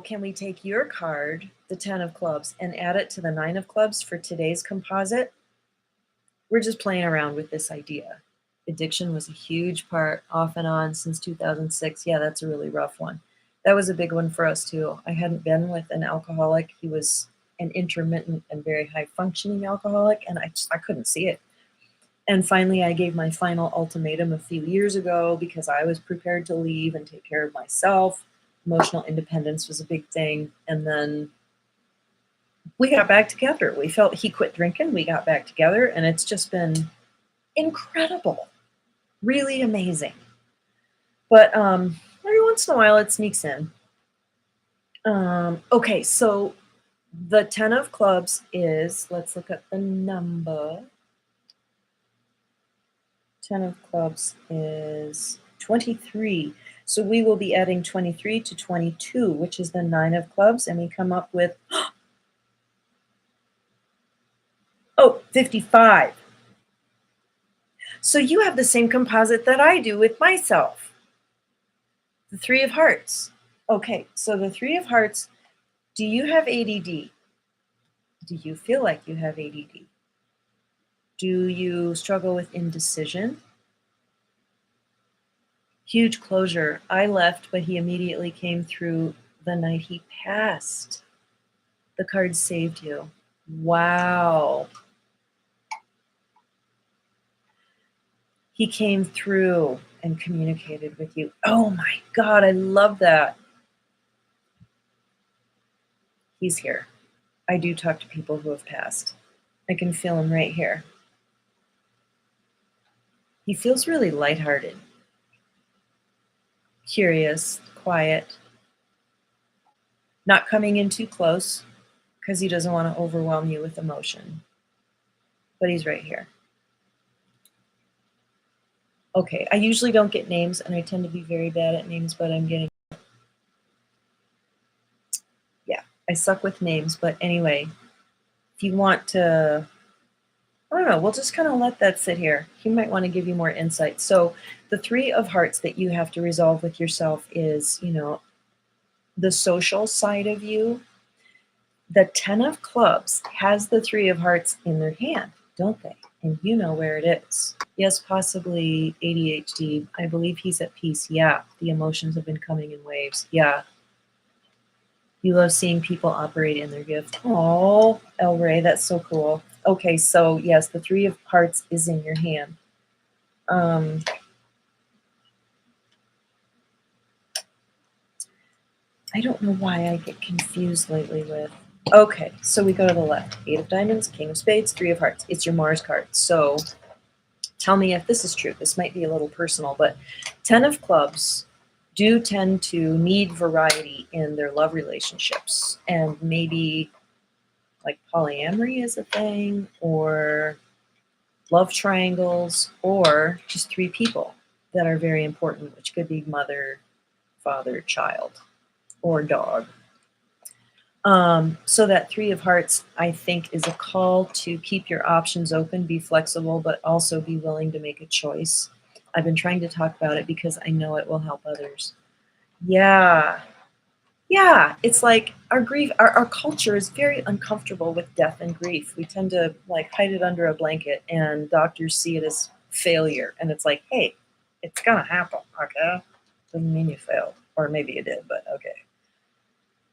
can we take your card, the 10 of clubs, and add it to the 9 of clubs for today's composite? We're just playing around with this idea. Addiction was a huge part, off and on, since 2006. Yeah, that's a really rough one. That was a big one for us too. I hadn't been with an alcoholic. He was an intermittent and very high functioning alcoholic, and I couldn't see it. And finally, I gave my final ultimatum a few years ago because I was prepared to leave and take care of myself. Emotional independence was a big thing. And then we got back together. We felt he quit drinking. We got back together, and it's just been incredible, really amazing. But every once in a while, it sneaks in. Okay, so the 10 of clubs is, let's look at the number. 10 of clubs is 23. So we will be adding 23 to 22, which is the 9 of clubs, and we come up with, 55. So you have the same composite that I do with myself. The 3 of hearts. Okay, so the 3 of hearts, do you have ADD? Do you feel like you have ADD? Do you struggle with indecision? Huge closure. I left, but he immediately came through the night he passed. The card saved you. Wow. He came through and communicated with you. Oh my God, I love that. He's here. I do talk to people who have passed. I can feel him right here. He feels really lighthearted, curious, quiet, not coming in too close because he doesn't want to overwhelm you with emotion. But he's right here. Okay, I usually don't get names, and I tend to be very bad at names, but I'm getting... Yeah, I suck with names, but anyway, if you want to... I don't know, we'll just kind of let that sit here. He might want to give you more insight. So the 3 of hearts that you have to resolve with yourself is, the social side of you. The 10 of clubs has the 3 of hearts in their hand, don't they? And you know where it is. Yes, possibly ADHD. I believe he's at peace. Yeah, the emotions have been coming in waves. Yeah. You love seeing people operate in their gift. Oh, El Rey, that's so cool. Okay, so yes, the 3 of hearts is in your hand. I don't know why I get confused lately with... Okay, so we go to the left. 8 of diamonds, King of spades, 3 of hearts. It's your Mars card. So tell me if this is true. This might be a little personal, but 10 of clubs do tend to need variety in their love relationships. And maybe like polyamory is a thing, or love triangles, or just 3 people that are very important, which could be mother, father, child, or dog. So that 3 of hearts, I think, is a call to keep your options open, be flexible, but also be willing to make a choice. I've been trying to talk about it because I know it will help others. Yeah. Yeah, it's like our culture is very uncomfortable with death and grief. We tend to like hide it under a blanket, and doctors see it as failure. And it's like, hey, it's gonna happen, okay? Doesn't mean you failed. Or maybe you did, but okay.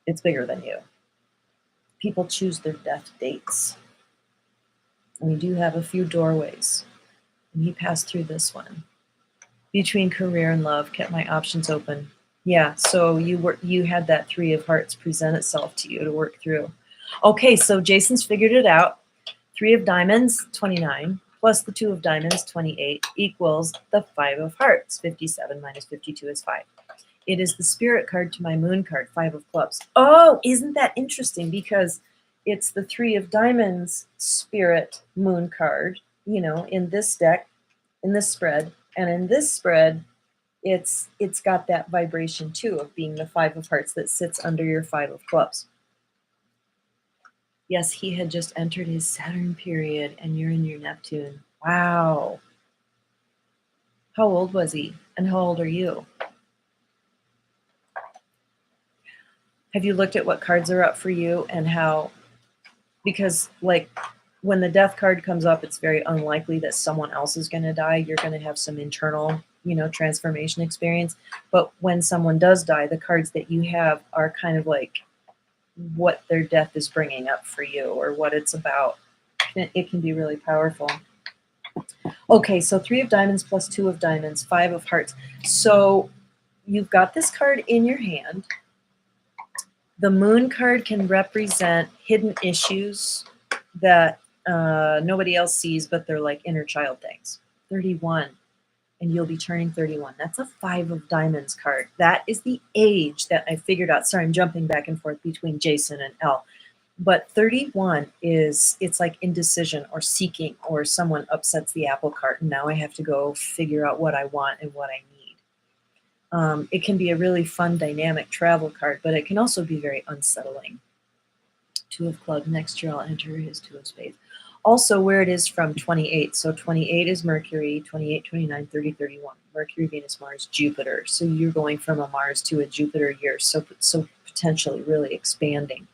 It's bigger than you. People choose their death dates. And we do have a few doorways. And he passed through this one. Between career and love, kept my options open. Yeah, so you had that 3 of hearts present itself to you to work through. Okay, so Jason's figured it out. 3 of diamonds, 29, plus the 2 of diamonds, 28, equals the 5 of hearts. 57 minus 52 is 5. It is the spirit card to my moon card, 5 of clubs. Oh, isn't that interesting? Because it's the 3 of diamonds spirit moon card, in this deck, in this spread. And in this spread, it's got that vibration too of being the 5 of hearts that sits under your 5 of clubs. Yes, he had just entered his Saturn period and you're in your Neptune. Wow. How old was he? And how old are you? Have you looked at what cards are up for you and how, because like when the death card comes up, it's very unlikely that someone else is going to die. You're going to have some internal, transformation experience. But when someone does die, the cards that you have are kind of like what their death is bringing up for you or what it's about. It can be really powerful. Okay, so 3 of diamonds plus 2 of diamonds, 5 of hearts. So you've got this card in your hand. The moon card can represent hidden issues that nobody else sees, but they're like inner child things. 31, and you'll be turning 31. That's a 5 of diamonds card. That is the age that I figured out. Sorry, I'm jumping back and forth between Jason and Elle. But 31 it's like indecision or seeking, or someone upsets the apple cart and now I have to go figure out what I want and what I need. It can be a really fun dynamic travel card, but it can also be very unsettling. 2 of clubs. Next year I'll enter his 2 of spades. Also where it is from 28. So 28 is Mercury, 28, 29, 30, 31. Mercury, Venus, Mars, Jupiter. So you're going from a Mars to a Jupiter year. So potentially really expanding.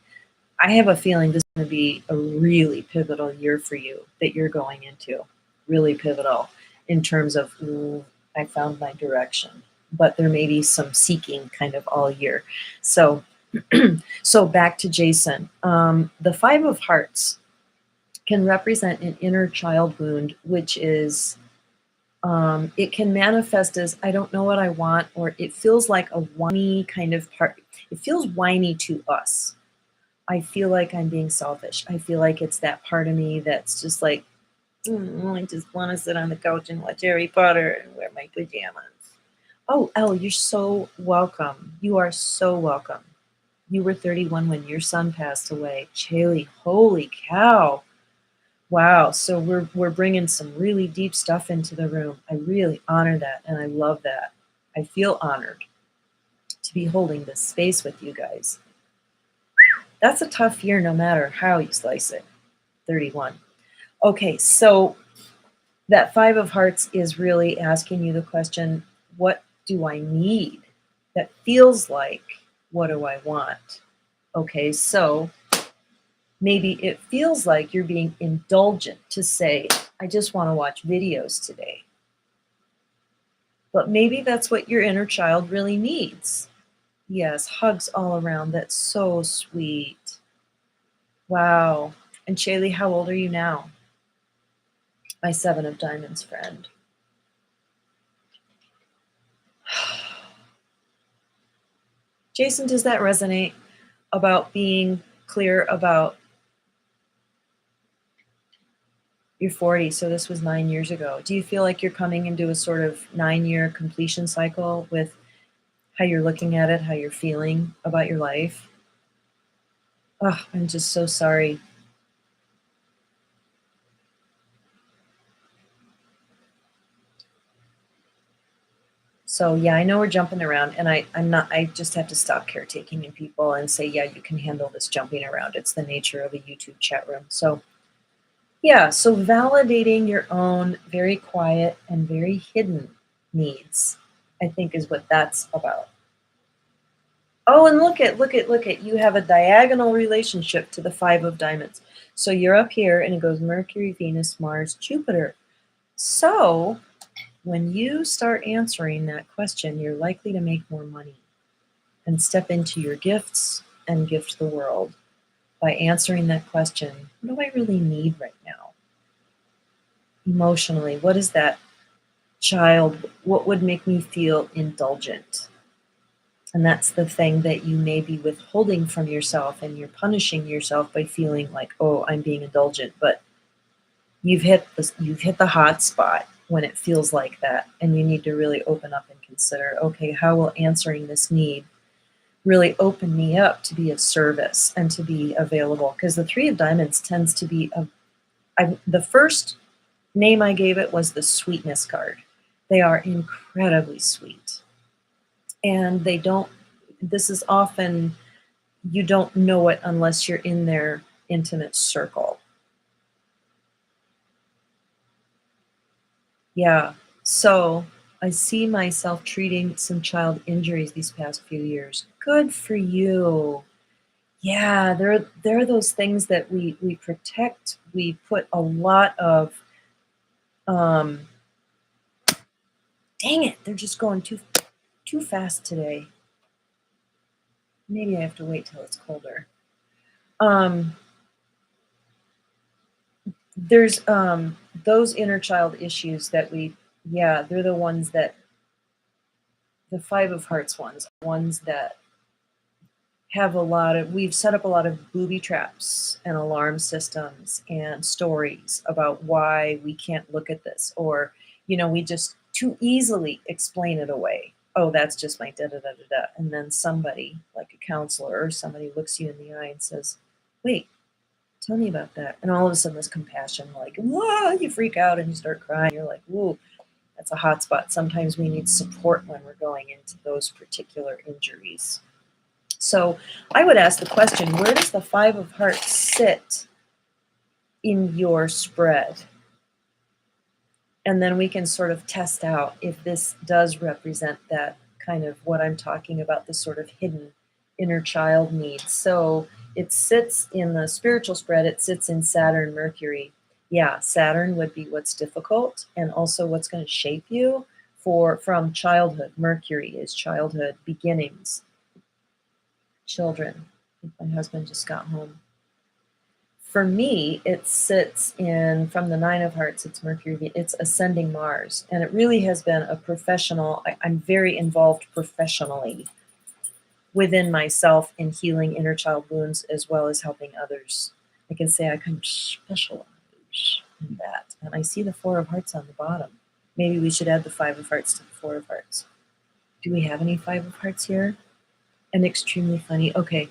I have a feeling this is going to be a really pivotal year for you that you're going into. Really pivotal in terms of, I found my direction. But there may be some seeking kind of all year. So, so back to Jason. The 5 of hearts can represent an inner child wound, which is, it can manifest as, I don't know what I want, or it feels like a whiny kind of part. It feels whiny to us. I feel like I'm being selfish. I feel like it's that part of me that's just like, I just want to sit on the couch and watch Harry Potter and wear my pajamas. Oh, Elle, you're so welcome. You are so welcome. You were 31 when your son passed away. Chaley, holy cow. Wow, so we're bringing some really deep stuff into the room. I really honor that, and I love that. I feel honored to be holding this space with you guys. That's a tough year no matter how you slice it. 31. Okay, so that 5 of hearts is really asking you the question, what do I need? That feels like, what do I want? Okay, so maybe it feels like you're being indulgent to say, I just want to watch videos today. But maybe that's what your inner child really needs. Yes, hugs all around. That's so sweet. Wow. And Shaylee, how old are you now? My 7 of diamonds friend. Jason, does that resonate about being clear about your 40? So this was 9 years ago. Do you feel like you're coming into a sort of 9-year completion cycle with how you're looking at it, how you're feeling about your life? Oh, I'm just so sorry. So yeah, I know we're jumping around, and I just have to stop caretaking in people and say, yeah, you can handle this jumping around. It's the nature of a YouTube chat room. So yeah, so validating your own very quiet and very hidden needs, I think, is what that's about. Oh, and look at, you have a diagonal relationship to the 5 of diamonds. So you're up here and it goes Mercury, Venus, Mars, Jupiter. So when you start answering that question, you're likely to make more money and step into your gifts and gift the world by answering that question. What do I really need right now? Emotionally, what is that child? What would make me feel indulgent? And that's the thing that you may be withholding from yourself, and you're punishing yourself by feeling like, oh, I'm being indulgent. But you've hit the hot spot when it feels like that, and you need to really open up and consider, okay, how will answering this need really open me up to be of service and to be available? Because the 3 of diamonds tends to be the first name I gave it was the sweetness card. They are incredibly sweet. And this is often, you don't know it unless you're in there intimate circle. Yeah. So I see myself treating some child injuries these past few years. Good for you. Yeah, there are those things that we protect. We put a lot of um, dang it, they're just going too fast today. Maybe I have to wait till it's colder. There's those inner child issues that they're the ones that the Five of Hearts ones that have we've set up a lot of booby traps and alarm systems and stories about why we can't look at this, or, we just too easily explain it away. Oh, that's just my da da da da da. And then somebody, like a counselor or somebody, looks you in the eye and says, wait, tell me about that. And all of a sudden, this compassion, like, whoa, you freak out and you start crying. You're like, whoa, that's a hot spot. Sometimes we need support when we're going into those particular injuries. So I would ask the question, where does the Five of Hearts sit in your spread? And then we can sort of test out if this does represent that kind of what I'm talking about, the sort of hidden inner child needs. So it sits in the spiritual spread, it sits in Saturn, Mercury. Yeah, Saturn would be what's difficult and also what's going to shape you from childhood. Mercury is childhood, beginnings, children. My husband just got home. For me, it sits in, from the Nine of Hearts, it's Mercury, it's ascending Mars. And it really has been a professional, I'm very involved professionally within myself in healing inner child wounds as well as helping others. I can say I kind of specialize in that. And I see the Four of Hearts on the bottom. Maybe we should add the Five of Hearts to the Four of Hearts. Do we have any Five of Hearts here? And extremely funny. Okay.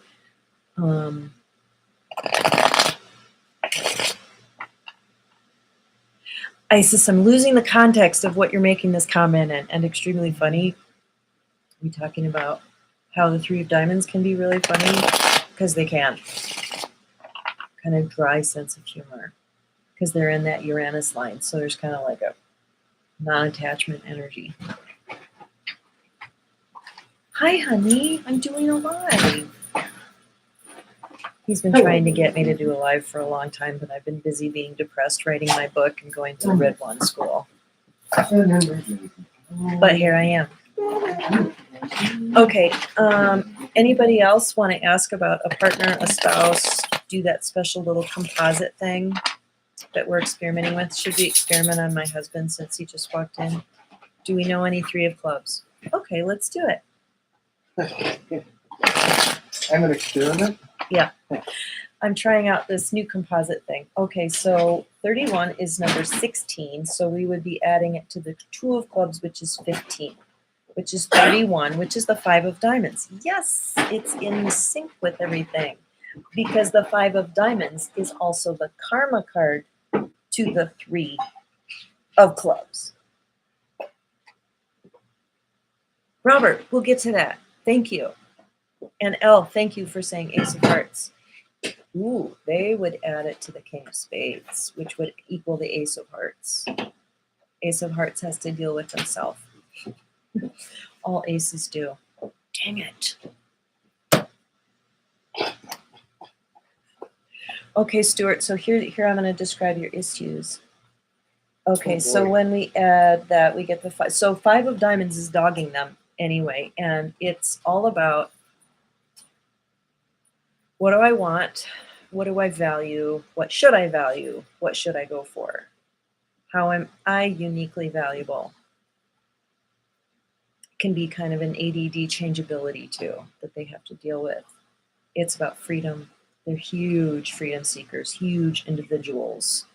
Isis, I'm losing the context of what you're making this comment in. And extremely funny. Are we talking about how the Three of Diamonds can be really funny? Because they can. Kind of dry sense of humor. Because they're in that Uranus line. So there's kind of like a non-attachment energy. Hi, honey. I'm doing a live. He's been trying to get me to do a live for a long time, but I've been busy being depressed, writing my book, and going to Red One school. But here I am. Okay. Anybody else want to ask about a partner, a spouse, do that special little composite thing that we're experimenting with? Should we experiment on my husband since he just walked in? Do we know any Three of Clubs? Okay, let's do it. I'm an experiment? Yeah. I'm trying out this new composite thing. Okay, so 31 is number 16, so we would be adding it to the Two of Clubs, which is 15, which is 31, which is the Five of Diamonds. Yes, it's in sync with everything, because the Five of Diamonds is also the karma card to the Three of Clubs. Robert, we'll get to that. Thank you. And Elle, thank you for saying Ace of Hearts. Ooh, they would add it to the King of Spades, which would equal the Ace of Hearts. Ace of Hearts has to deal with himself. All aces do. Dang it. Okay, Stuart, so here I'm going to describe your issues. Okay, so when we add that, we get the five. So Five of Diamonds is dogging them anyway, and it's all about what do I want? What do I value? What should I value? What should I go for? How am I uniquely valuable? It can be kind of an ADD changeability too that they have to deal with. It's about freedom. They're huge freedom seekers, huge individuals.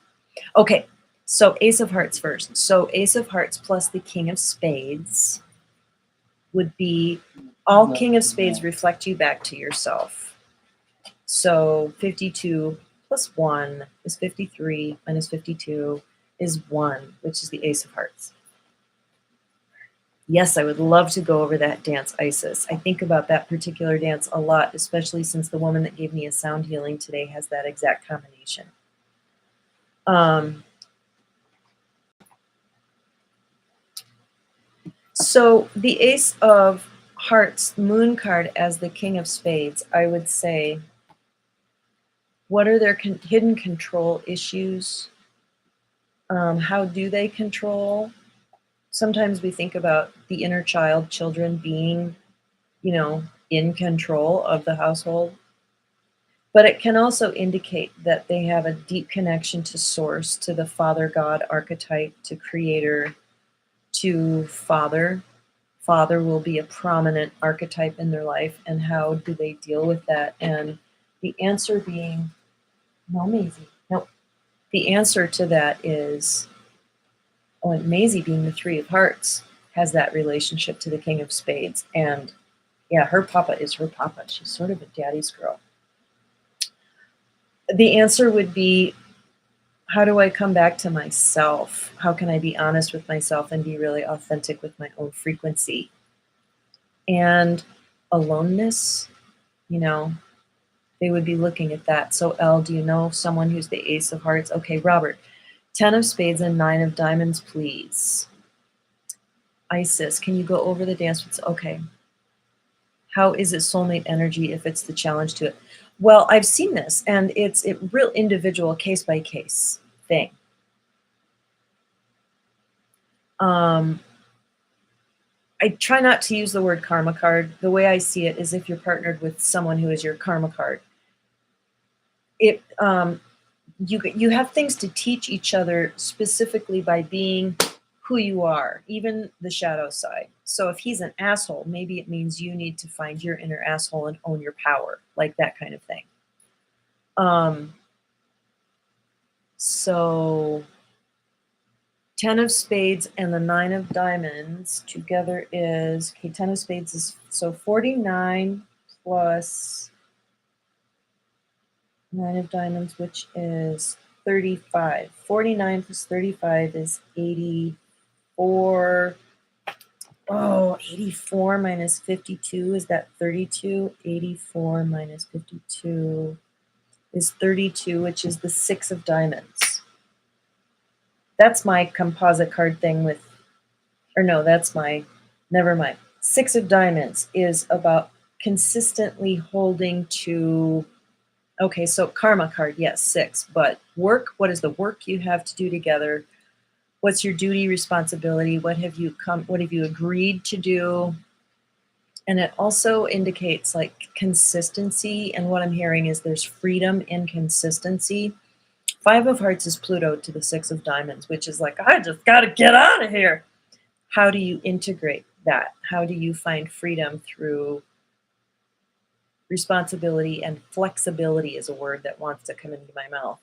Okay, so Ace of Hearts first. So Ace of Hearts plus the King of Spades would be, all King of Spades reflect you back to yourself. So 52 plus 1 is 53, minus 52 is 1, which is the Ace of Hearts. Yes, I would love to go over that dance, Isis. I think about that particular dance a lot, especially since the woman that gave me a sound healing today has that exact combination. So the Ace of Hearts moon card as the King of Spades, I would say, what are their hidden control issues? How do they control? Sometimes we think about the inner child, children being, in control of the household. But it can also indicate that they have a deep connection to source, to the father god archetype, to creator, to father. Father will be a prominent archetype in their life, and how do they deal with that? And the answer being, no, Maisie. No. The answer to that is, and Maisie being the Three of Hearts has that relationship to the King of Spades. And yeah, her papa is her papa. She's sort of a daddy's girl. The answer would be, how do I come back to myself? How can I be honest with myself and be really authentic with my own frequency? And aloneness, they would be looking at that. So, Elle, do you know someone who's the Ace of Hearts? Okay, Robert, 10 of Spades and 9 of Diamonds, please. Isis, can you go over the dance? Okay. How is it soulmate energy if it's the challenge to it? Well, I've seen this, and it's a real individual case-by-case thing. I try not to use the word karma card. The way I see it is if you're partnered with someone who is your karma card. You have things to teach each other specifically by being who you are, even the shadow side. So if he's an asshole, maybe it means you need to find your inner asshole and own your power, like that kind of thing. So 10 of Spades and the 9 of Diamonds together is, okay, 10 of Spades is, so 49 plus 9 of Diamonds, which is 35. 49 plus 35 is 84. Oh, 84 minus 52, is that 32? 84 minus 52 is 32, which is the 6 of Diamonds. That's my composite card thing with, or no, that's my, never mind. 6 of Diamonds is about consistently holding to, okay, so karma card, yes, 6, but work, what is the work you have to do together? What's your duty, responsibility? What have you agreed to do? And it also indicates like consistency, and what I'm hearing is there's freedom in consistency. 5 of Hearts is Pluto to the 6 of Diamonds, which is like, I just got to get out of here. How do you integrate that? How do you find freedom through responsibility? And flexibility is a word that wants to come into my mouth.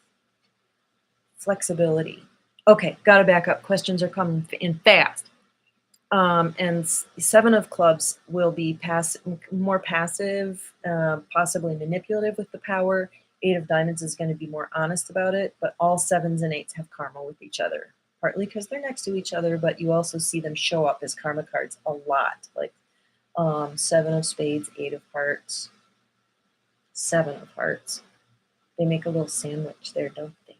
Flexibility. Okay, got to back up. Questions are coming in fast. And 7 of Clubs will be more passive, possibly manipulative with the power. 8 of Diamonds is going to be more honest about it, but all 7s and 8s have karma with each other, partly because they're next to each other, but you also see them show up as karma cards a lot, like 7 of Spades, 8 of Hearts, 7 of Hearts. They make a little sandwich there, don't they?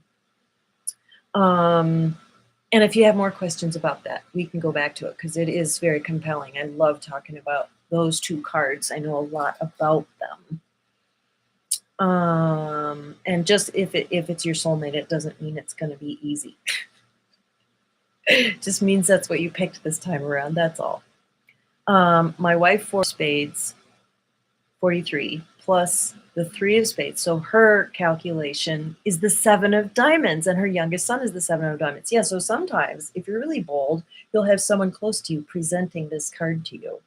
And if you have more questions about that, we can go back to it because it is very compelling. I love talking about those 2 cards. I know a lot about them. And just if it's your soulmate, it doesn't mean it's going to be easy. It just means that's what you picked this time around. That's all. My wife, 4 Spades, 43, plus the 3 of Spades. So her calculation is the 7 of Diamonds, and her youngest son is the 7 of Diamonds. Yeah, so sometimes, if you're really bold, you'll have someone close to you presenting this card to you.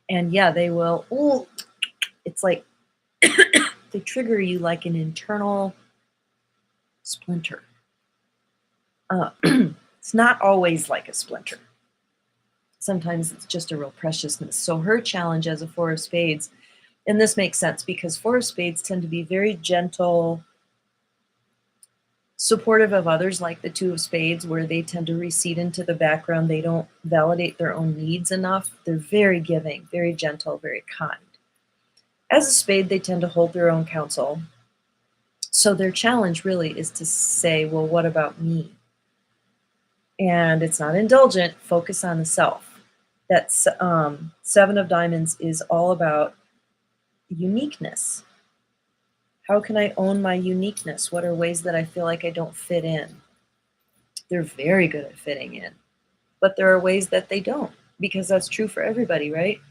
And yeah, they will, ooh, it's like they trigger you like an internal splinter. It's not always like a splinter. Sometimes it's just a real preciousness. So her challenge as a 4 of Spades, and this makes sense because 4 of Spades tend to be very gentle, Supportive of others, like the two of spades, where they tend to recede into the background. They don't validate their own needs enough. They're very giving, very gentle, very kind. As a spade, they tend to hold their own counsel. So their challenge really is to say, well, what about me? And it's not indulgent, focus on the self. That's Seven of Diamonds is all about uniqueness. How can I own my uniqueness? What are ways that I feel like I don't fit in? They're very good at fitting in, but there are ways that they don't, because that's true for everybody, right?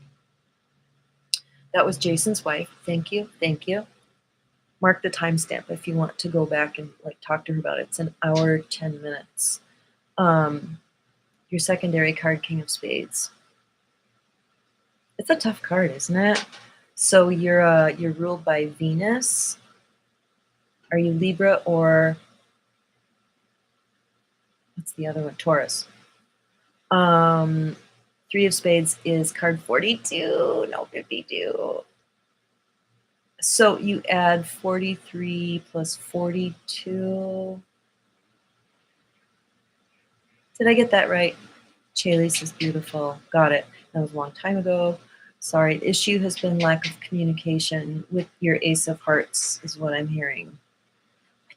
That was Jason's wife. Thank you. Thank you. Mark the timestamp if you want to go back and like talk to her about it. It's an hour, 10 minutes. Your secondary card, King of Spades. It's a tough card, isn't it? So you're ruled by Venus. Are you Libra or what's the other one? Taurus. Three of Spades is card 42, no 52. So you add 43 plus 42. Did I get that right? Chalice is beautiful. Got it. That was a long time ago. Sorry, the issue has been lack of communication with your Ace of Hearts, is what I'm hearing.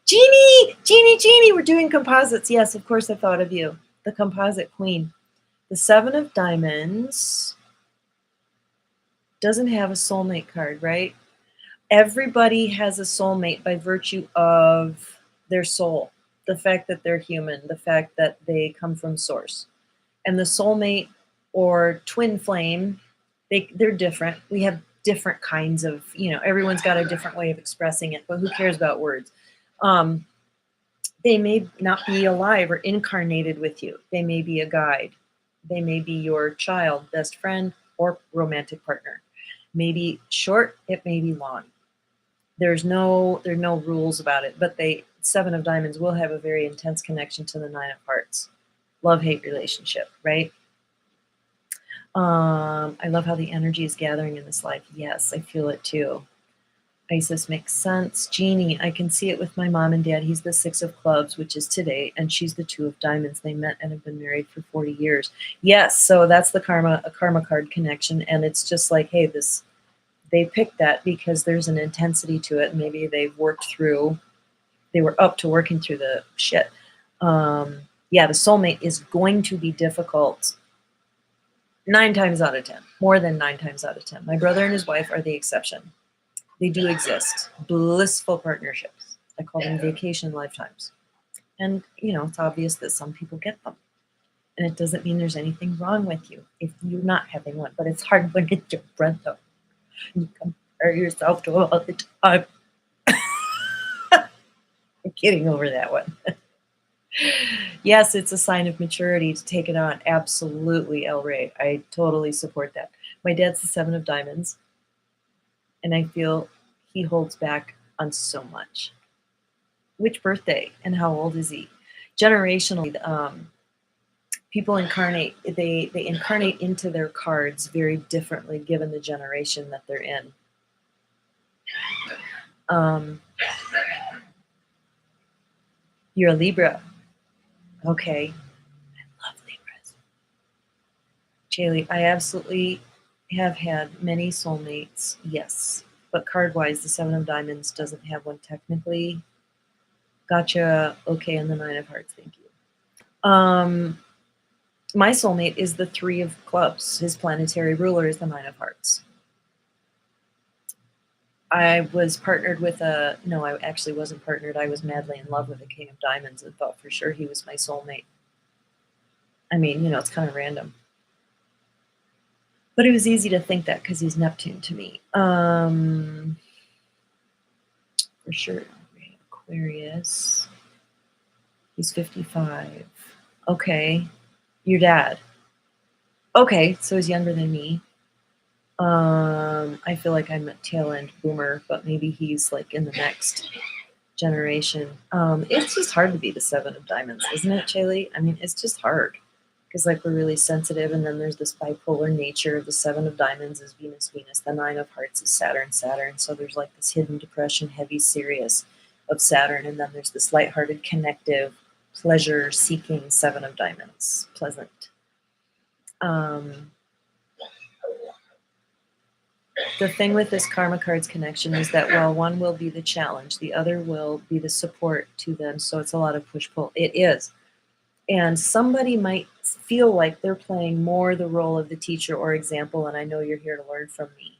Jeannie! Jeannie, Jeannie, we're doing composites. Yes, of course I thought of you. The composite queen. The Seven of Diamonds doesn't have a soulmate card, right? Everybody has a soulmate by virtue of their soul, the fact that they're human, the fact that they come from source. And the soulmate or twin flame, they're different. We have different kinds of, everyone's got a different way of expressing it, but who cares about words? They may not be alive or incarnated with you. They may be a guide. They may be your child, best friend, or romantic partner. Maybe short, it may be long. There are no rules about it, but Seven of Diamonds will have a very intense connection to the Nine of Hearts. Love-hate relationship, right? I love how the energy is gathering in this life. Yes, I feel it too. Isis makes sense. Jeannie, I can see it with my mom and dad. He's the Six of Clubs, which is today, and she's the Two of Diamonds. They met and have been married for 40 years. Yes, so that's a karma card connection, and it's just like, hey, they picked that because there's an intensity to it. Maybe they were up to working through the shit. Yeah, the soulmate is going to be difficult 9 times out of 10, more than 9 times out of 10. My brother and his wife are the exception. They do exist. Blissful partnerships. I call them vacation lifetimes. And, it's obvious that some people get them. And it doesn't mean there's anything wrong with you if you're not having one. But it's hard when it's your brother. You compare yourself to all the time. I'm kidding over that one. Yes, it's a sign of maturity to take it on. Absolutely, El Rey. I totally support that. My dad's the Seven of Diamonds. And I feel he holds back on so much. Which birthday and how old is he? Generationally, people incarnate. They incarnate into their cards very differently given the generation that they're in. You're a Libra. Okay. I love Libras. Jaylee, I absolutely have had many soulmates, yes. But card-wise, the Seven of Diamonds doesn't have one technically. Gotcha. Okay, and the Nine of Hearts, thank you. My soulmate is the Three of Clubs. His planetary ruler is the Nine of Hearts. I was partnered with no, I actually wasn't partnered. I was madly in love with the King of Diamonds and thought for sure he was my soulmate. I mean, it's kind of random. But it was easy to think that because he's Neptune to me. For sure. Aquarius. He's 55. Okay. Your dad. Okay, so he's younger than me. I feel like I'm a tail end boomer, but maybe he's like in the next generation. It's just hard to be the Seven of Diamonds, isn't it, Shaylee? I mean, it's just hard because like we're really sensitive, and then there's this bipolar nature. The Seven of Diamonds is Venus, Venus. The Nine of Hearts is Saturn, Saturn. So there's like this hidden depression, heavy, serious. of Saturn. And then there's this lighthearted, connective, pleasure-seeking Seven of Diamonds. Pleasant. The thing with this karma cards connection is that while one will be the challenge, the other will be the support to them. So it's a lot of push-pull. It is. And somebody might feel like they're playing more the role of the teacher or example, and I know you're here to learn from me.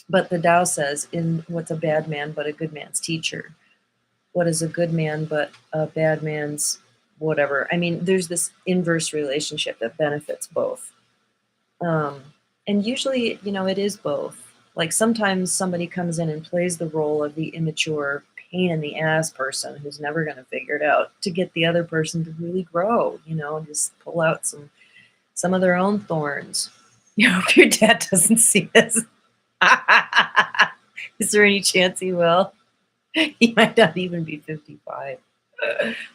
But the Tao says, in what's a bad man but a good man's teacher? What is a good man but a bad man's whatever? I mean, there's this inverse relationship that benefits both. And usually, it is both. Like sometimes somebody comes in and plays the role of the immature, pain in the ass person who's never going to figure it out to get the other person to really grow, and just pull out some of their own thorns. I hope your dad doesn't see this. Is there any chance he will? He might not even be 55.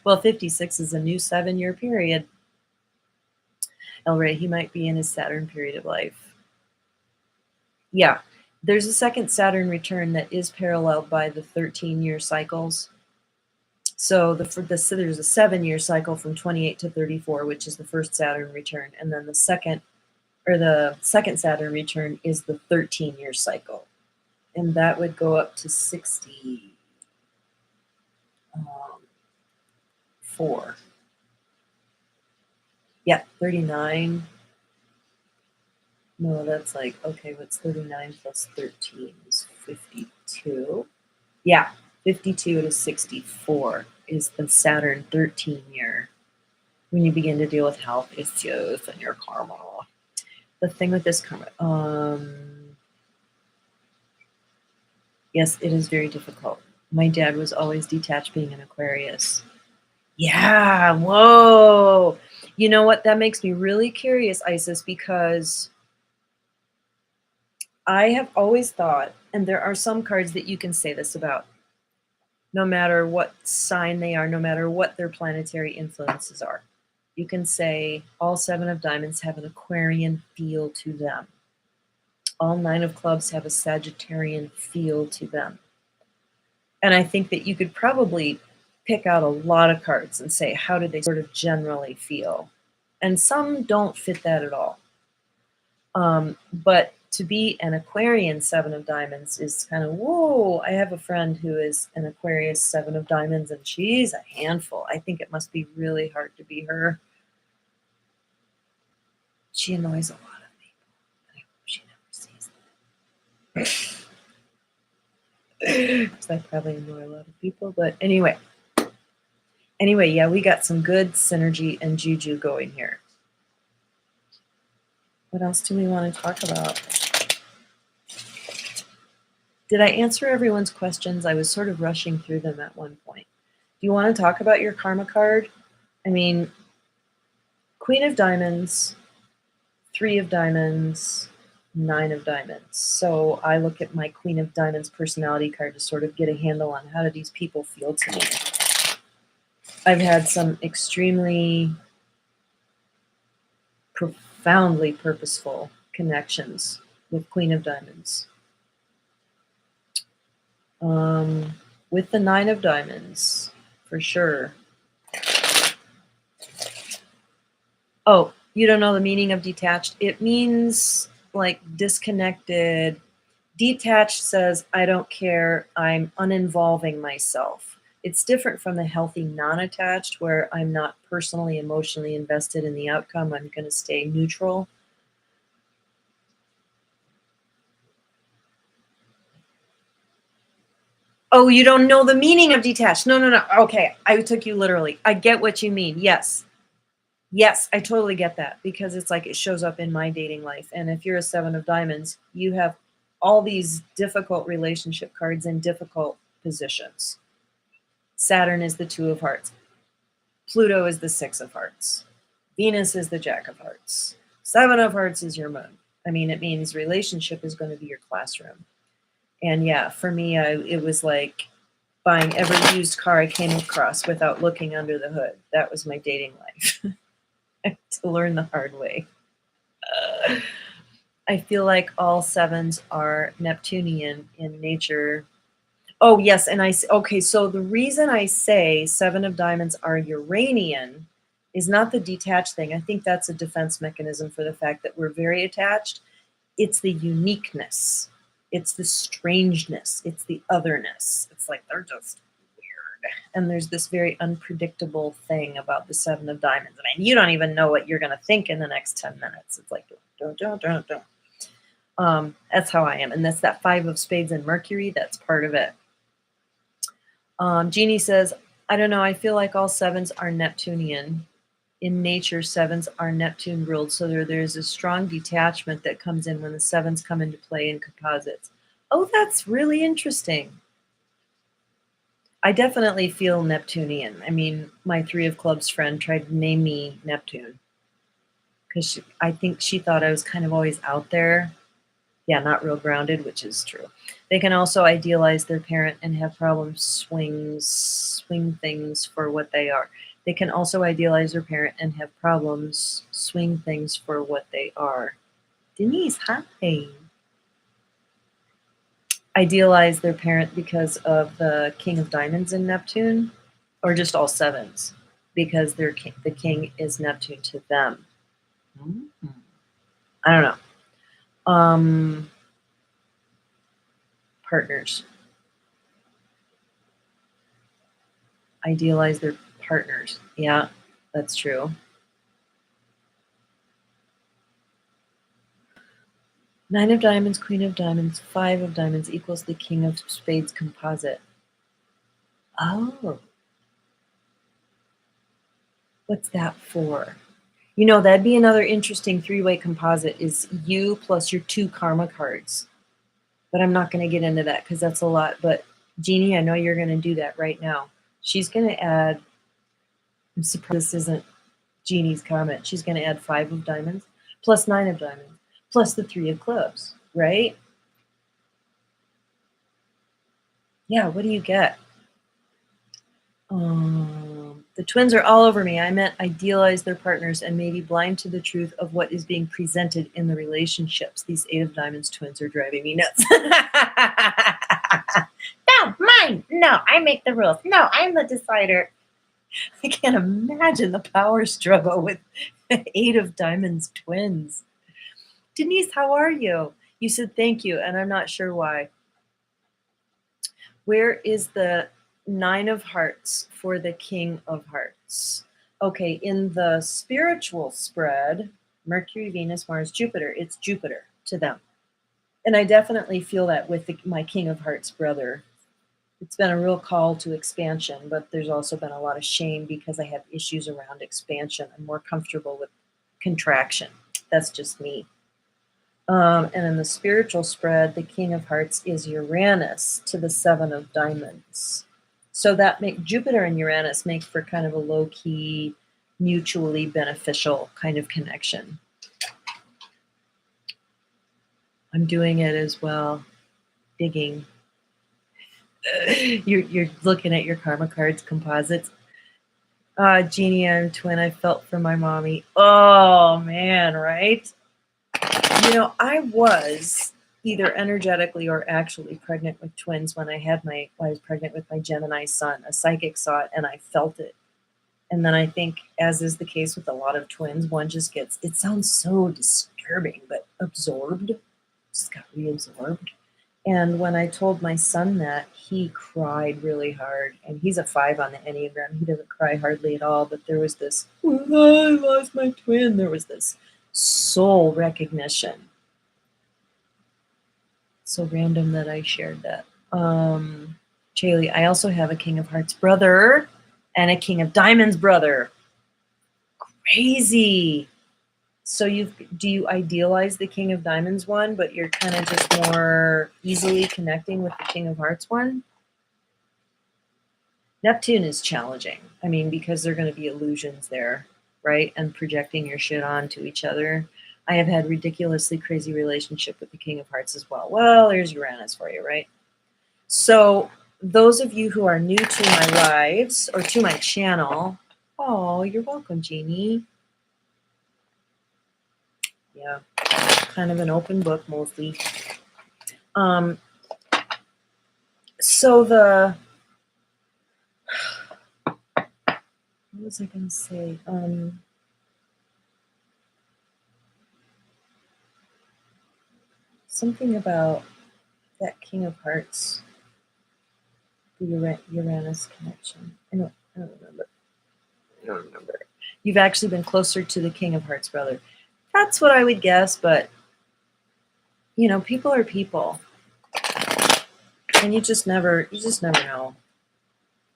Well, 56 is a new 7-year period. El Rey, he might be in his Saturn period of life. Yeah, there's a second Saturn return that is paralleled by the 13-year cycles. So there's a 7-year cycle from 28 to 34, which is the first Saturn return, and then the second Saturn return is the 13-year cycle, and that would go up to 64. Yeah, 39. No, that's like, okay, what's 39 plus 13 is 52. Yeah, 52 to 64 is the Saturn 13 year when you begin to deal with health issues and your karma. The thing with this karma, yes, it is very difficult. My dad was always detached being an Aquarius. Yeah, whoa. You know what? That makes me really curious, Isis, because I have always thought, and there are some cards that you can say this about, no matter what sign they are, no matter what their planetary influences are. You can say all 7 of Diamonds have an Aquarian feel to them. All 9 of Clubs have a Sagittarian feel to them. And I think that you could probably pick out a lot of cards and say, how do they sort of generally feel? And some don't fit that at all. But to be an Aquarian 7 of Diamonds is kind of, whoa. I have a friend who is an Aquarius 7 of Diamonds, and she's a handful. I think it must be really hard to be her. She annoys a lot of people. I hope she never sees that. Because I probably annoy a lot of people. But anyway, yeah, we got some good synergy and juju going here. What else do we want to talk about? Did I answer everyone's questions? I was sort of rushing through them at one point. Do you want to talk about your karma card? I mean, Queen of Diamonds, 3 of Diamonds, 9 of Diamonds. So I look at my Queen of Diamonds personality card to sort of get a handle on how do these people feel to me. I've had some extremely profoundly purposeful connections with Queen of Diamonds. With the 9 of Diamonds, for sure. Oh, you don't know the meaning of detached? It means like disconnected. Detached says, I don't care, I'm uninvolving myself. It's different from the healthy non-attached, where I'm not personally, emotionally invested in the outcome. I'm going to stay neutral. Oh, you don't know the meaning of detached. No. Okay, I took you literally. I get what you mean. Yes, I totally get that, because it's like it shows up in my dating life. And if you're a 7 of Diamonds, you have all these difficult relationship cards in difficult positions. Saturn is the 2 of Hearts. Pluto is the 6 of Hearts. Venus is the Jack of Hearts. 7 of Hearts is your moon. I mean, it means relationship is going to be your classroom. And yeah, for me, it was like buying every used car I came across without looking under the hood. That was my dating life. To learn the hard way. I feel like all 7s are Neptunian in nature. Oh, yes, and okay, so the reason I say 7 of diamonds are Uranian is not the detached thing. I think that's a defense mechanism for the fact that we're very attached. It's the uniqueness. It's the strangeness. It's the otherness. It's like they're just weird. And there's this very unpredictable thing about the 7 of diamonds. I mean, you don't even know what you're going to think in the next 10 minutes. It's like, don't. That's how I am. And that's that 5 of spades and Mercury. That's part of it. Jeannie says, I don't know. I feel like all 7s are Neptunian. In nature, 7s are Neptune ruled. So there's a strong detachment that comes in when the 7s come into play in composites. Oh, that's really interesting. I definitely feel Neptunian. I mean, my 3 of clubs friend tried to name me Neptune because I think she thought I was kind of always out there. Yeah, not real grounded, which is true. They can also idealize their parent and have problems swing things for what they are. They can also idealize their parent and have problems swing things for what they are. Denise, hi. Idealize their parent because of the King of Diamonds in Neptune, or just all 7s, because the king is Neptune to them. I don't know. Partners. Idealize their partners. Yeah, that's true. 9 of diamonds, Queen of diamonds, 5 of diamonds equals the King of spades composite. Oh. What's that for? You know, that'd be another interesting 3-way composite is you plus your 2 karma cards. But I'm not going to get into that because that's a lot. But Jeannie, I know you're going to do that right now. She's going to add, I'm surprised this isn't Jeannie's comment. She's going to add 5 of diamonds plus 9 of diamonds plus the 3 of clubs, right? Yeah, what do you get? The twins are all over me. I meant idealize their partners and maybe blind to the truth of what is being presented in the relationships. These 8 of diamonds twins are driving me nuts. No, mine. No, I make the rules. No, I'm the decider. I can't imagine the power struggle with 8 of diamonds twins. Denise, how are you? You said thank you, and I'm not sure why. Where is the 9 of hearts for the King of hearts? Okay, in the spiritual spread, Mercury, Venus, Mars, Jupiter, it's Jupiter to them. And I definitely feel that with my King of hearts brother. It's been a real call to expansion, but there's also been a lot of shame because I have issues around expansion. I'm more comfortable with contraction. That's just me. And in the spiritual spread, the King of Hearts is Uranus to the 7 of diamonds. So that Jupiter and Uranus make for kind of a low-key, mutually beneficial kind of connection. I'm doing it as well, digging. You're looking at your karma cards composites. Jeannie, I'm twin. I felt for my mommy. Oh man, right? You know, I was either energetically or actually pregnant with twins when I was pregnant with my Gemini son. A psychic saw it and I felt it. And then I think, as is the case with a lot of twins, one just gets, it sounds so disturbing, but absorbed, just got reabsorbed. And when I told my son that, he cried really hard. And he's a 5 on the Enneagram. He doesn't cry hardly at all. But there was this, oh, I lost my twin. There was this soul recognition. So random that I shared that. Chaley, I also have a King of Hearts brother and a King of Diamonds brother. Crazy. So do you idealize the King of Diamonds one, but you're kind of just more easily connecting with the King of Hearts one? Neptune is challenging. I mean, because there are going to be illusions there, right? And projecting your shit onto each other. I have had ridiculously crazy relationship with the King of Hearts as well. Well, there's Uranus for you, right? So those of you who are new to my lives or to my channel, oh, you're welcome, Jeannie. Yeah, kind of an open book mostly. So the, what was I going to say? Something about that King of Hearts, the Uranus connection. I don't remember. I don't remember. You've actually been closer to the King of Hearts, brother. That's what I would guess, but you know, people are people, and you just never know,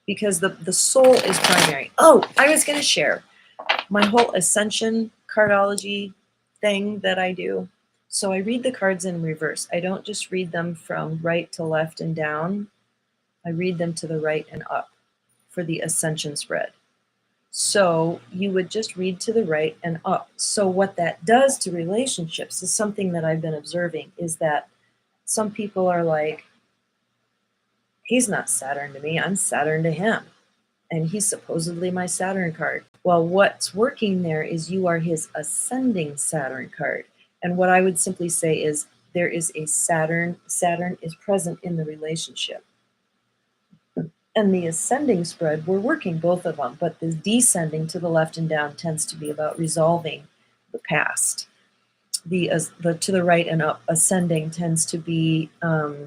because the soul is primary. Oh, I was going to share my whole ascension cardology thing that I do. So I read the cards in reverse. I don't just read them from right to left and down. I read them to the right and up for the ascension spread. So you would just read to the right and up. So what that does to relationships is something that I've been observing, is that some people are like, he's not Saturn to me, I'm Saturn to him. And he's supposedly my Saturn card. Well, what's working there is you are his ascending Saturn card. And what I would simply say is there is a Saturn is present in the relationship. And the ascending spread, we're working both of them, but the descending to the left and down tends to be about resolving the past. The to the right and up ascending tends to be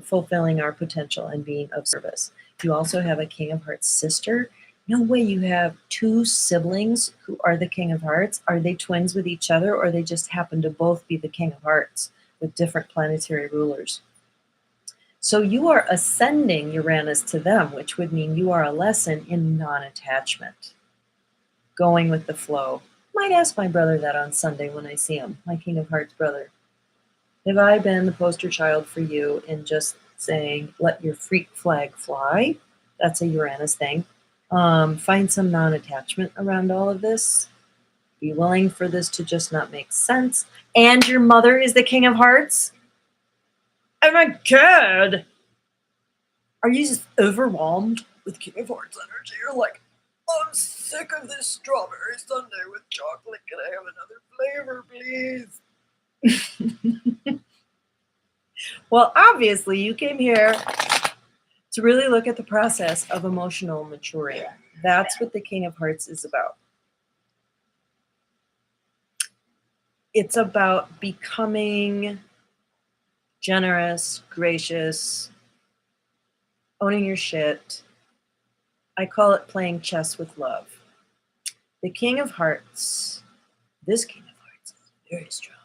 fulfilling our potential and being of service. You also have a King of Hearts sister. No way you have two siblings who are the King of Hearts. Are they twins with each other, or they just happen to both be the King of Hearts with different planetary rulers? So you are ascending Uranus to them, which would mean you are a lesson in non-attachment, going with the flow. Might ask my brother that on Sunday when I see him, my King of Hearts brother. Have I been the poster child for you in just saying, let your freak flag fly? That's a Uranus thing. Find some non-attachment around all of this. Be willing for this to just not make sense. And your mother is the King of Hearts? Oh my God! Are you just overwhelmed with King of Hearts energy? You're like, I'm sick of this strawberry sundae with chocolate. Can I have another flavor, please? Well, obviously, you came here to really look at the process of emotional maturing. That's what the King of Hearts is about. It's about becoming generous, gracious, owning your shit. I call it playing chess with love. The King of Hearts, this King of Hearts is very strong.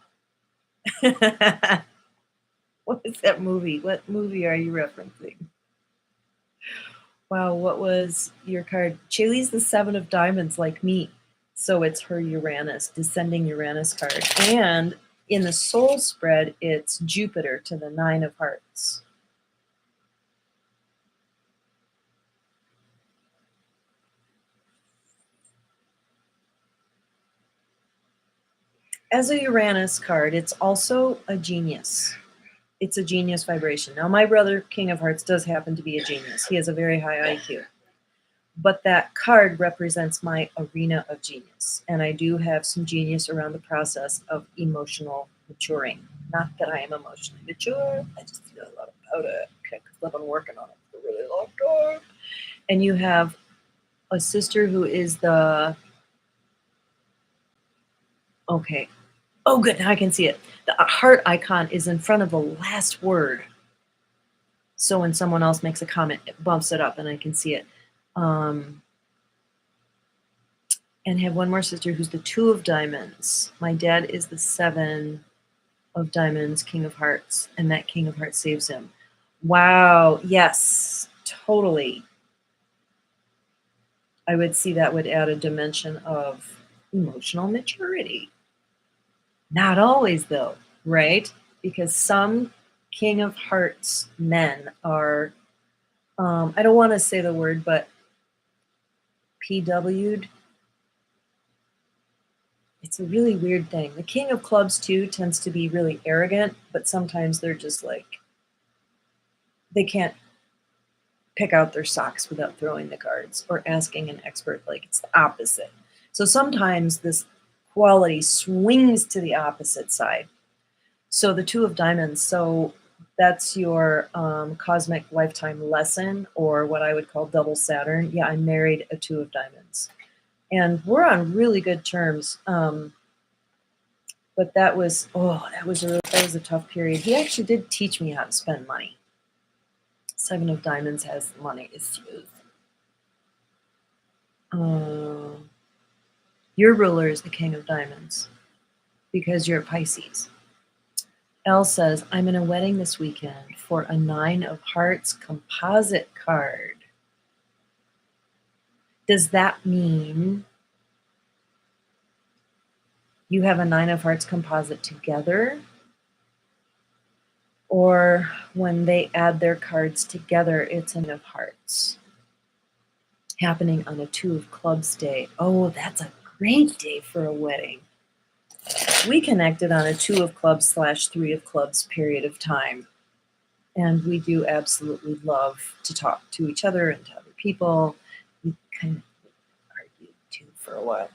What is that movie? What movie are you referencing? Wow, what was your card? Chaylee's the Seven of Diamonds, like me. So it's her Uranus, descending Uranus card. And in the soul spread, it's Jupiter to the Nine of Hearts. As a Uranus card, it's also a genius. It's a genius vibration. Now, my brother, King of Hearts, does happen to be a genius. He has a very high IQ. But that card represents my arena of genius. And I do have some genius around the process of emotional maturing. Not that I am emotionally mature. I just feel a lot of powder because I've been working on it for a really long time. And you have a sister who is the... Okay. Oh, good. Now I can see it. The heart icon is in front of the last word. So when someone else makes a comment, it bumps it up and I can see it. And have one more sister who's the Two of Diamonds. My dad is the Seven of Diamonds, King of Hearts, and that King of Hearts saves him. Wow. Yes, totally. I would see that would add a dimension of emotional maturity. Not always, though, right? Because some King of Hearts men are, I don't want to say the word, but PW'd. It's a really weird thing. The King of Clubs, too, tends to be really arrogant, but sometimes they're just like, they can't pick out their socks without throwing the cards or asking an expert. Like, it's the opposite. So sometimes this quality swings to the opposite side. So the Two of Diamonds, so That's your cosmic lifetime lesson, or what I would call double Saturn. Yeah, I married a 2 of diamonds. And we're on really good terms. But that was a tough period. He actually did teach me how to spend money. 7 of diamonds has money issues. Your ruler is the king of diamonds because you're a Pisces. Elle says, I'm in a wedding this weekend for a 9 of hearts composite card. Does that mean you have a 9 of hearts composite together? Or when they add their cards together, it's a 9 of hearts happening on a 2 of clubs day? Oh, that's a great day for a wedding. We connected on a 2 of clubs / 3 of clubs period of time. And we do absolutely love to talk to each other and to other people. We kind of argued too for a while.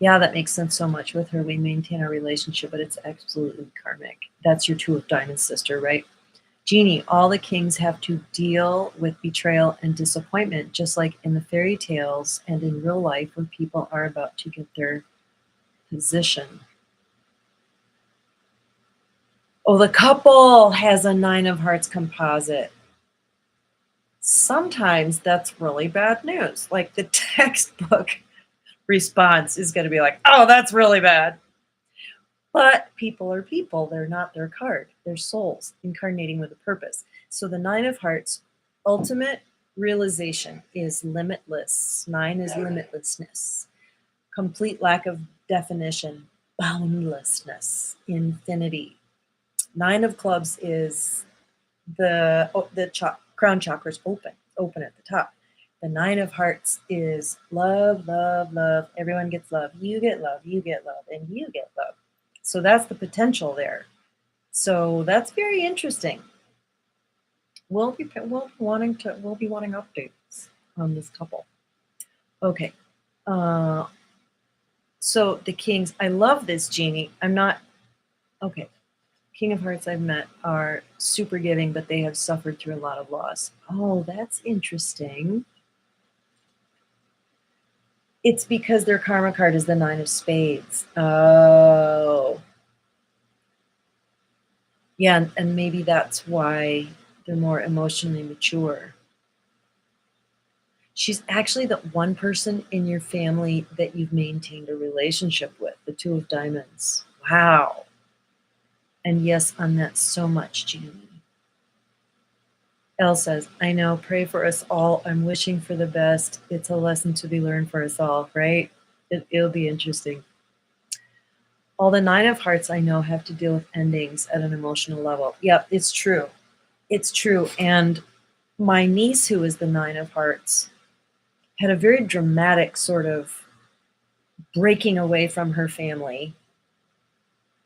Yeah, that makes sense so much with her. We maintain our relationship, but it's absolutely karmic. That's your 2 of diamonds, sister, right? Jeannie, all the kings have to deal with betrayal and disappointment, just like in the fairy tales and in real life when people are about to get their position. Oh, the couple has a 9 of hearts composite. Sometimes that's really bad news. Like the textbook response is going to be like, oh, that's really bad. But people are people. They're not their card. They're souls incarnating with a purpose. So the 9 of hearts, ultimate realization is limitless. 9 is limitlessness. Complete lack of definition, boundlessness, infinity. 9 of clubs is the crown chakras open at the top. The 9 of hearts is love, love, love. Everyone gets love. You get love, and you get love. So that's the potential there. So that's very interesting. We'll be wanting updates on this couple. Okay. So the kings, I love this, Jeannie. Okay. King of Hearts I've met are super giving, but they have suffered through a lot of loss. Oh, that's interesting. It's because their karma card is the 9 of spades. Oh. Yeah, and maybe that's why they're more emotionally mature. She's actually the one person in your family that you've maintained a relationship with, the 2 of diamonds. Wow. And yes, on that so much, Jeannie. Elle says, I know, pray for us all. I'm wishing for the best. It's a lesson to be learned for us all, right? It'll be interesting. All the 9 of hearts I know have to deal with endings at an emotional level. Yep, it's true. It's true. And my niece, who is the 9 of hearts, had a very dramatic sort of breaking away from her family,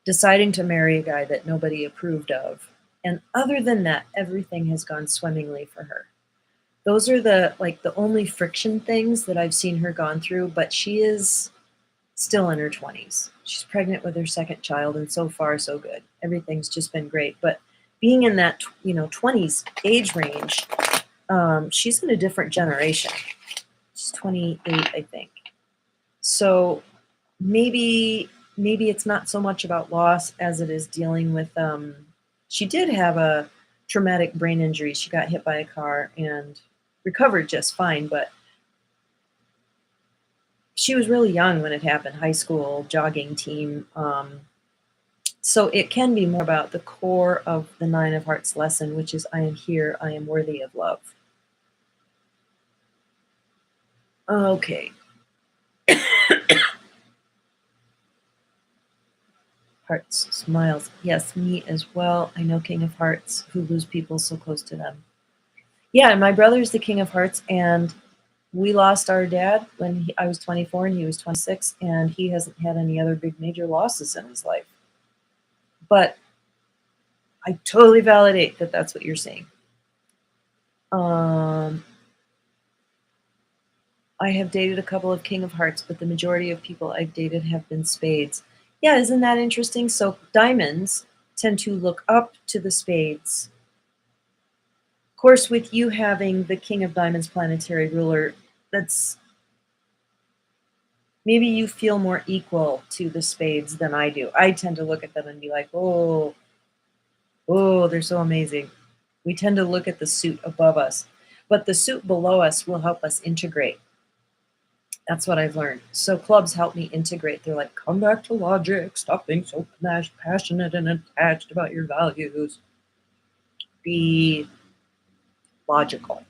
deciding to marry a guy that nobody approved of. And other than that, everything has gone swimmingly for her. Those are the only friction things that I've seen her gone through, but she is still in her 20s. She's pregnant with her second child, and so far so good. Everything's just been great. But being in that 20s age range, she's in a different generation. She's 28, I think. So maybe it's not so much about loss as it is dealing with she did have a traumatic brain injury. She got hit by a car and recovered just fine, but she was really young when it happened, high school, jogging team. So it can be more about the core of the 9 of hearts lesson, which is I am here, I am worthy of love. Okay. Hearts, smiles. Yes, me as well. I know King of Hearts who lose people so close to them. Yeah, and my brother's the King of Hearts, and we lost our dad when I was 24 and he was 26, and he hasn't had any other big major losses in his life. But I totally validate that that's what you're saying. I have dated a couple of King of Hearts, but the majority of people I've dated have been spades. Yeah, isn't that interesting? So diamonds tend to look up to the spades course, with you having the King of Diamonds planetary ruler, that's maybe you feel more equal to the spades than I do. I tend to look at them and be like, oh, they're so amazing. We tend to look at the suit above us, but the suit below us will help us integrate. That's what I've learned. So clubs help me integrate. They're like, come back to logic. Stop being so passionate and attached about your values. Be logical.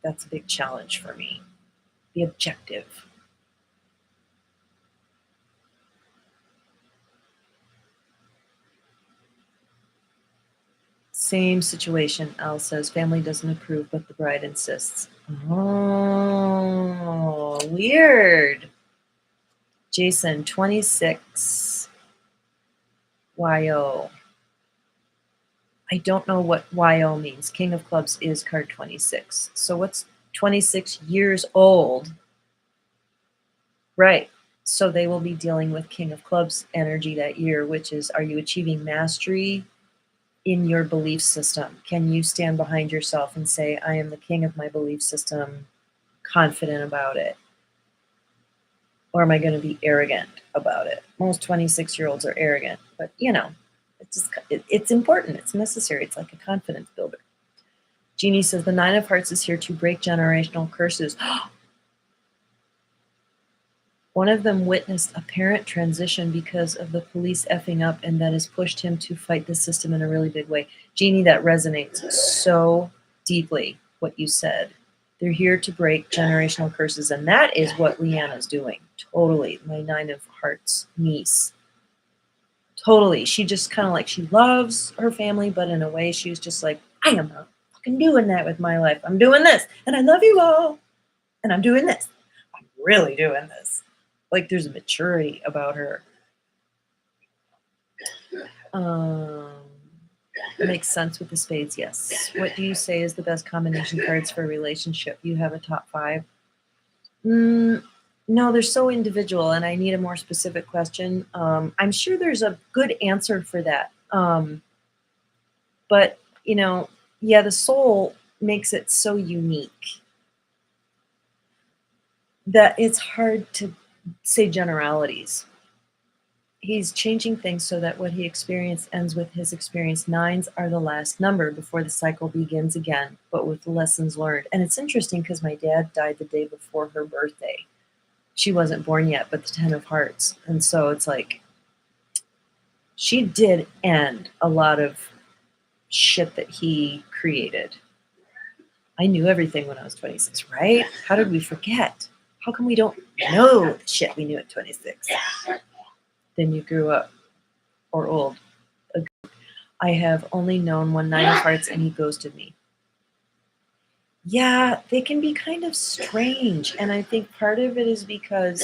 That's a big challenge for me. Be objective. Same situation. Al says, family doesn't approve, but the bride insists. Oh, weird. Jason, 26. YO. I don't know what YO means. King of Clubs is card 26. So what's 26 years old? Right. So they will be dealing with King of Clubs energy that year, which is, are you achieving mastery in your belief system? Can you stand behind yourself and say, I am the king of my belief system, confident about it? Or am I going to be arrogant about it? Most 26-year-olds are arrogant, but it's important. It's necessary. It's like a confidence builder. Jeannie says the Nine of Hearts is here to break generational curses. One of them witnessed a parent transition because of the police effing up, and that has pushed him to fight the system in a really big way. Jeannie, that resonates so deeply, what you said. They're here to break generational curses, and that is what Leanna's doing. Totally. My Nine of Hearts niece. Totally. She just kind of like, she loves her family, but in a way she was just like, I am not fucking doing that with my life. I'm doing this, and I love you all, and I'm doing this. I'm really doing this. Like there's a maturity about her. Makes sense with the spades, yes. What do you say is the best combination cards for a relationship? You have a top 5? No, they're so individual, and I need a more specific question. I'm sure there's a good answer for that. But, yeah, the soul makes it so unique that it's hard to say generalities. He's changing things so that what he experienced ends with his experience. 9s are the last number before the cycle begins again, but with lessons learned. And it's interesting because my dad died the day before her birthday. She wasn't born yet, but the 10 of Hearts. And so it's like, she did end a lot of shit that he created. I knew everything when I was 26, right? How did we forget? How come we don't know the shit we knew at 26? Then you grew up, or old. I have only known one 9 of Hearts and he ghosted me. Yeah, they can be kind of strange. And I think part of it is because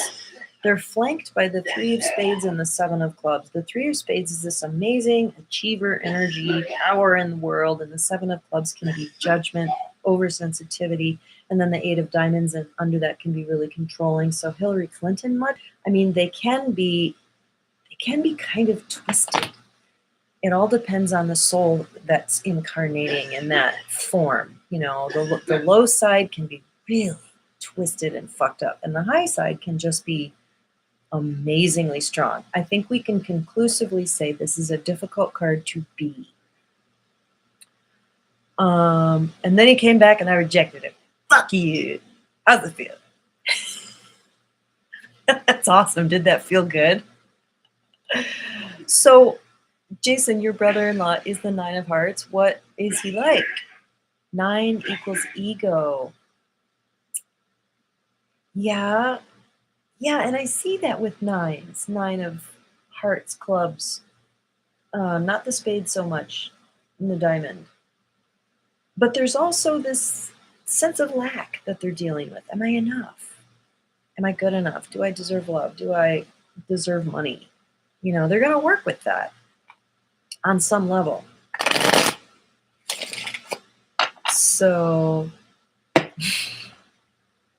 they're flanked by the 3 of Spades and the 7 of Clubs. The 3 of Spades is this amazing achiever energy, power in the world. And the 7 of Clubs can be judgment, oversensitivity. And then the 8 of Diamonds and under that can be really controlling. So Hillary Clinton, they can be kind of twisted. It all depends on the soul that's incarnating in that form. The low side can be really twisted and fucked up, and the high side can just be amazingly strong. I think we can conclusively say this is a difficult card to be. And then he came back and I rejected him. Fuck you. How's it feel? That's awesome. Did that feel good? So, Jason, your brother-in-law is the 9 of Hearts. What is he like? 9 equals ego. Yeah, and I see that with 9s. 9 of Hearts, Clubs. Not the spade so much, in the diamond. But there's also this sense of lack that they're dealing with. Am I enough? Am I good enough? Do I deserve love? Do I deserve money? They're going to work with that on some level. So,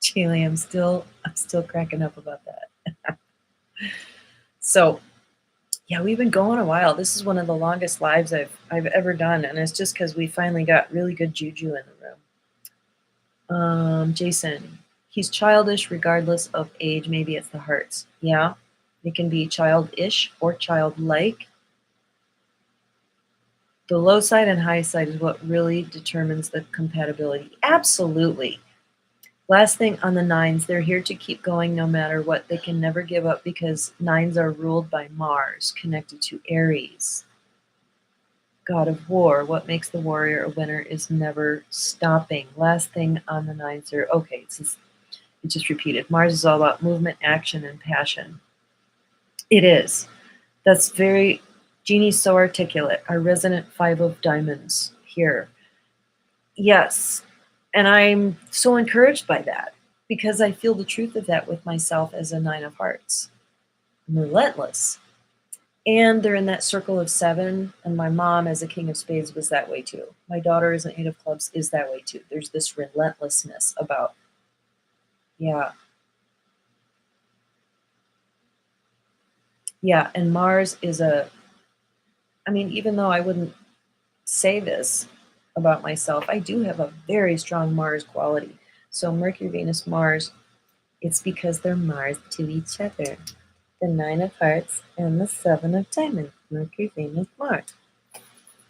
Chile, I'm still cracking up about that. So, Yeah, we've been going a while. This is one of the longest lives I've ever done, and it's just because we finally got really good juju in the room. Jason, he's childish regardless of age. Maybe it's the hearts. Yeah, it can be childish or childlike. The low side and high side is what really determines the compatibility. Absolutely. Last thing on the nines, they're here to keep going no matter what. They can never give up because nines are ruled by Mars, connected to Aries, god of war. What makes the warrior a winner is never stopping. Last thing on the nines are, okay, it just repeated. Mars is all about movement, action, and passion. It is. That's very, Jeannie's so articulate. Our resident five of diamonds here. Yes. And I'm so encouraged by that because I feel the truth of that with myself as a nine of hearts. I'm relentless. And they're in that circle of seven. And my mom, as a king of spades, was that way too. My daughter, as an eight of clubs, is that way too. There's this relentlessness about, yeah. Yeah. And Mars is I mean, even though I wouldn't say this about myself, I do have a very strong Mars quality. So Mercury, Venus, Mars, it's because they're Mars to each other. The nine of hearts and the seven of diamonds. Mercury, Venus, Mars.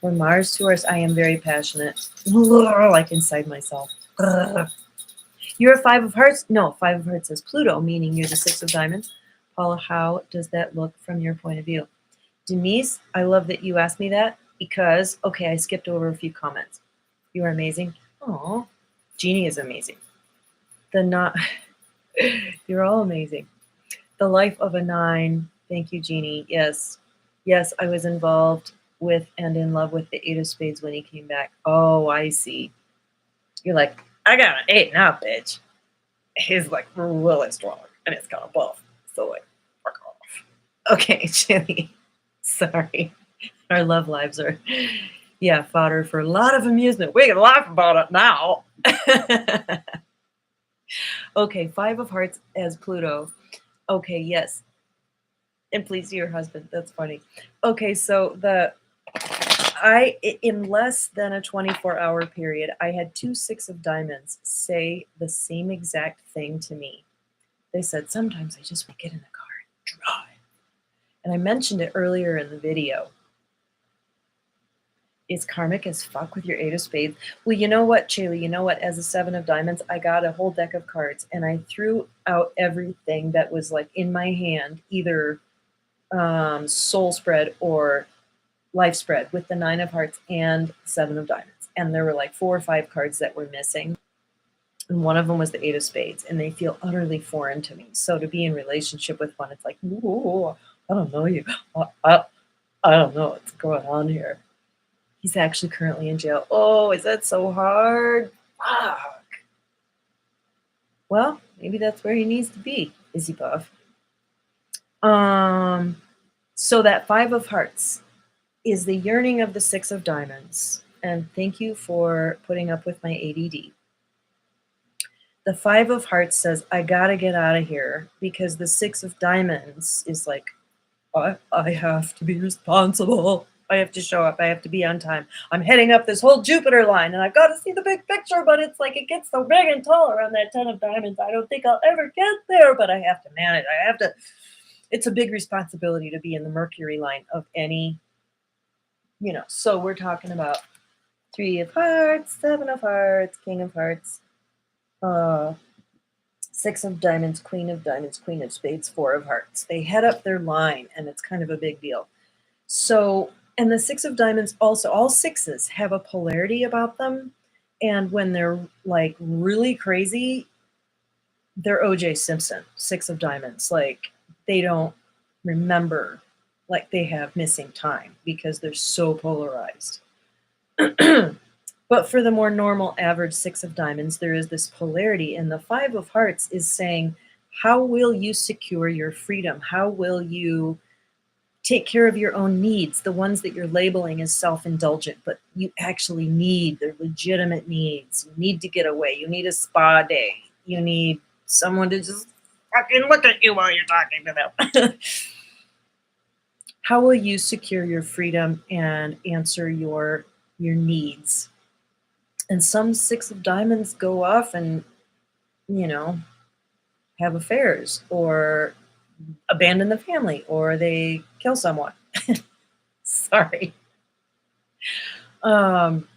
When Mars tours, I am very passionate, like inside myself. You're a five of hearts? No, five of hearts is Pluto, meaning you're the six of diamonds. Paula, how does that look from your point of view? Denise, I love that you asked me that because, okay, I skipped over a few comments. You are amazing. Oh, Jeannie is amazing. You're all amazing. The life of a nine. Thank you, Jeannie. Yes. Yes, I was involved with and in love with the eight of spades when he came back. Oh, I see. You're like, I got an eight now, bitch. He's like really strong and it's kind of buff. So like, fuck off. Okay, Jenny. Sorry. Our love lives are, yeah, fodder for a lot of amusement. We can laugh about it now. Okay, five of hearts as Pluto. Okay, yes. And please see your husband. That's funny. Okay, so in less than a 24-hour period, I had two six of diamonds say the same exact thing to me. They said, sometimes I just want to get in the car and drive. And I mentioned it earlier in the video. It's karmic as fuck with your eight of spades. Well, you know what, Chaylee? You know what? As a seven of diamonds, I got a whole deck of cards and I threw out everything that was like in my hand, either soul spread or life spread with the nine of hearts and seven of diamonds. And there were like 4 or 5 cards that were missing. And one of them was the eight of spades, and they feel utterly foreign to me. So to be in relationship with one, it's like, ooh, I don't know you. I don't know what's going on here. He's actually currently in jail. Oh, is that so hard? Fuck. Well, maybe that's where he needs to be, Izzy Puff. So that five of hearts is the yearning of the six of diamonds. And thank you for putting up with my ADD. The five of hearts says, I gotta get out of here because the six of diamonds is like, I have to be responsible. I have to show up. I have to be on time. I'm heading up this whole Jupiter line and I've got to see the big picture, but it's like it gets so big and tall around that 10 of diamonds. I don't think I'll ever get there, but I have to manage. It's a big responsibility to be in the Mercury line of any, so we're talking about 3 of hearts, 7 of hearts, king of hearts, 6 of diamonds, queen of spades, 4 of hearts. They head up their line and it's kind of a big deal. So, and the 6 of diamonds also, all sixes have a polarity about them. And when they're like really crazy, they're OJ Simpson, 6 of diamonds. Like they don't remember, like they have missing time because they're so polarized. But for the more normal average 6 of diamonds, there is this polarity. And the 5 of hearts is saying, how will you secure your freedom? How will you take care of your own needs, the ones that you're labeling as self-indulgent, but you actually need, they're legitimate needs. You need to get away. You need a spa day. You need someone to just fucking look at you while you're talking to them. How will you secure your freedom and answer your needs? And some Six of Diamonds go off and, you know, have affairs or abandon the family or they kill someone. Sorry. Um,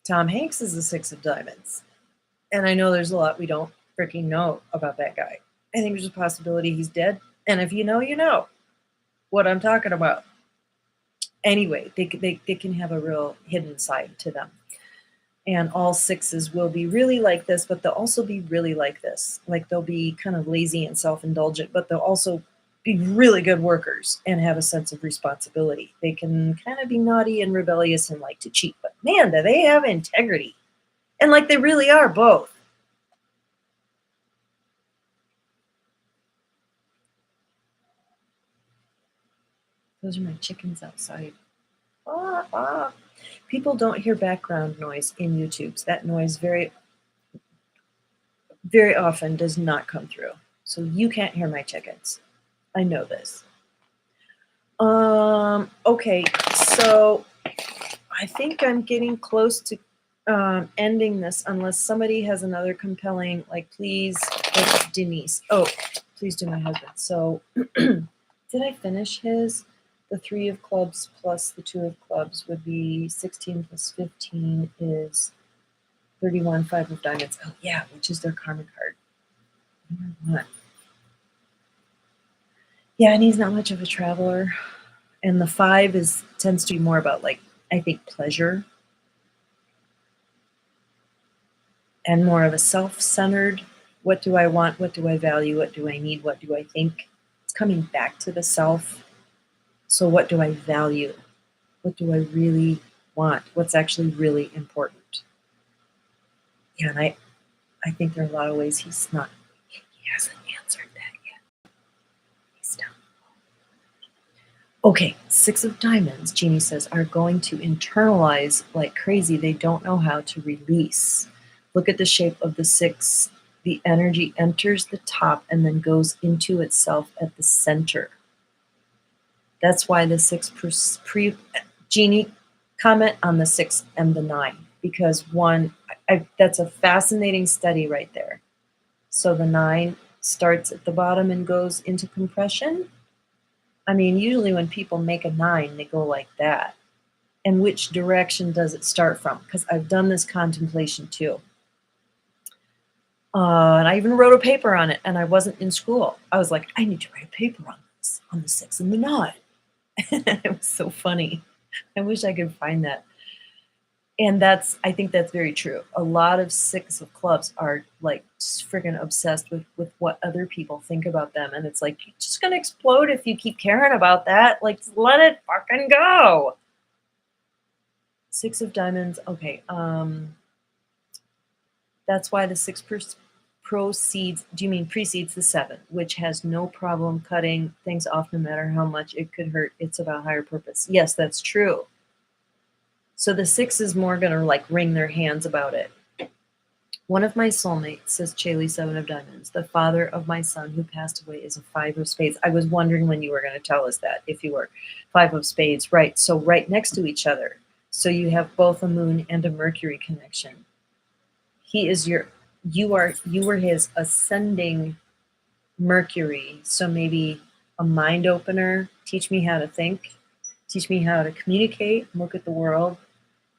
Tom Hanks is the Six of Diamonds. And I know there's a lot we don't freaking know about that guy. I think there's a possibility he's dead. And if you know, you know what I'm talking about. Anyway, they can have a real hidden side to them. And all sixes will be really like this, but they'll also be really like this. Like they'll be kind of lazy and self-indulgent, but they'll also be really good workers and have a sense of responsibility. They can kind of be naughty and rebellious and like to cheat, but man, do they have integrity. And like they really are both. Those are my chickens outside. Ah, ah. People don't hear background noise in YouTubes. That noise very, very often does not come through. So you can't hear my chickens. I know this. Okay, so I think I'm getting close to ending this unless somebody has another compelling, like, please, like Denise. Oh, please do my husband. So did I finish his? The 3 of clubs plus the 2 of clubs would be 16 plus 15 is 31, 5 of diamonds. Oh, yeah, which is their karma card. What? Yeah, and he's not much of a traveler. And the 5 tends to be more about, like, I think pleasure and more of a self-centered, what do I want, what do I value, what do I need, what do I think? It's coming back to the self. So what do I value? What do I really want? What's actually really important? Yeah, and I think there are a lot of ways he hasn't answered that yet. He's down. Okay, 6 of diamonds, Jeannie says, are going to internalize like crazy. They don't know how to release. Look at the shape of the 6. The energy enters the top and then goes into itself at the center. That's why the 6 Jeannie, comment on the 6 and the 9, because that's a fascinating study right there. So the 9 starts at the bottom and goes into compression. I mean, usually when people make a 9, they go like that. And which direction does it start from? Because I've done this contemplation too. And I even wrote a paper on it, and I wasn't in school. I was like, I need to write a paper on this, on the 6 and the 9. It was so funny. I wish I could find that. And I think that's very true. A lot of 6 of clubs are like friggin' obsessed with what other people think about them. And it's like, you're just going to explode if you keep caring about that. Like, let it fucking go. 6 of diamonds. Okay. That's why the 6 precedes the 7, which has no problem cutting things off no matter how much it could hurt. It's about higher purpose. Yes, that's true. So the 6 is more going to like wring their hands about it. One of my soulmates, says Chaley, 7 of diamonds, the father of my son who passed away is a 5 of spades. I was wondering when you were going to tell us that, if you were 5 of spades. Right, so right next to each other. So you have both a moon and a Mercury connection. You were his ascending Mercury. So maybe a mind opener, teach me how to think, teach me how to communicate, look at the world.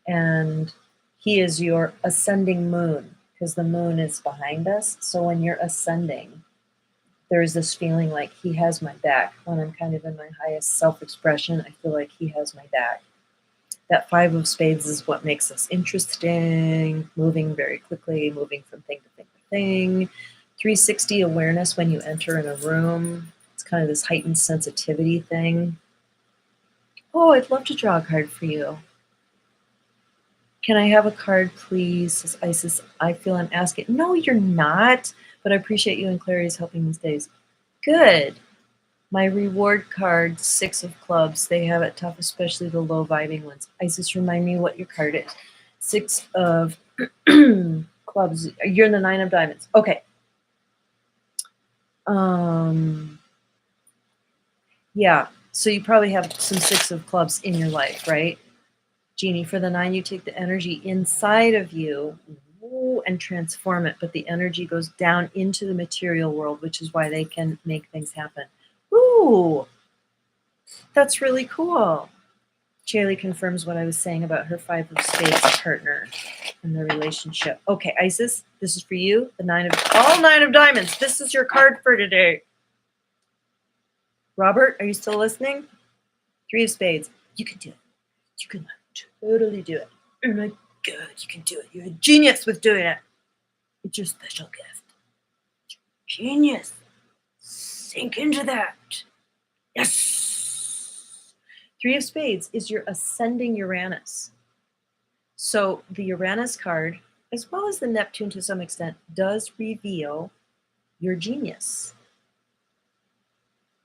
And he is your ascending moon, because the moon is behind us. So when you're ascending, there's this feeling like he has my back. When I'm kind of in my highest self-expression, I feel like he has my back. That 5 of spades is what makes us interesting, moving very quickly, moving from thing to thing to thing. 360 awareness when you enter in a room. It's kind of this heightened sensitivity thing. Oh, I'd love to draw a card for you. Can I have a card, please? Says Isis. I feel I'm asking. No, you're not. But I appreciate you and Clary's helping these days. Good. My reward card, 6 of clubs. They have it tough, especially the low vibing ones. Isis, remind me what your card is. 6 of clubs. You're in the 9 of diamonds. Okay. Yeah. So you probably have some 6 of clubs in your life, right? Jeannie, for the 9, you take the energy inside of you and transform it, but the energy goes down into the material world, which is why they can make things happen. Ooh, that's really cool. Shaylee confirms what I was saying about her 5 of spades partner and their relationship. Okay, Isis, this is for you. The 9 of all 9 of diamonds. This is your card for today. Robert, are you still listening? 3 of spades. You can do it. You can totally do it. Oh my God, you can do it. You're a genius with doing it. It's your special gift. Genius. Sink into that. Yes. 3 of spades is your ascending Uranus. So the Uranus card, as well as the Neptune to some extent, does reveal your genius.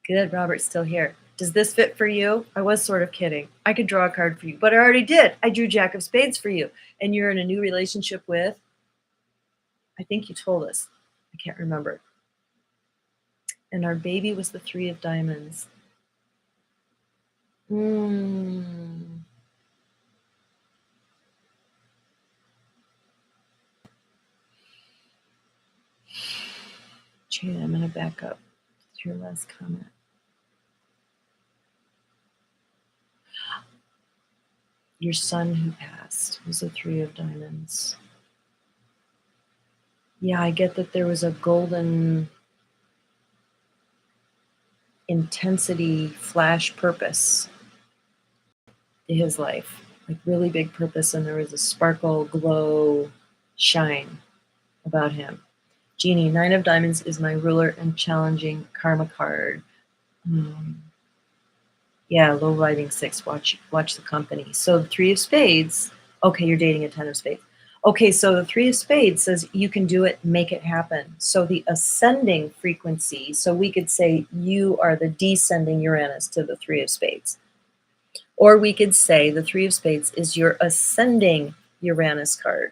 Good, Robert's still here. Does this fit for you? I was sort of kidding. I could draw a card for you, but I already did. I drew Jack of Spades for you. And you're in a new relationship with, I think you told us. I can't remember. And our baby was the 3 of diamonds. Jane, I'm going to back up to your last comment. Your son who passed was a 3 of diamonds. Yeah, I get that there was a golden intensity flash purpose to his life, like really big purpose, and there was a sparkle, glow, shine about him. Jeannie, 9 of diamonds is my ruler and challenging karma card. Yeah, low lighting 6, watch the company. So the 3 of spades, okay, you're dating a 10 of spades. Okay, so the 3 of spades says you can do it, make it happen. So the ascending frequency, so we could say you are the descending Uranus to the 3 of spades. Or we could say the 3 of spades is your ascending Uranus card.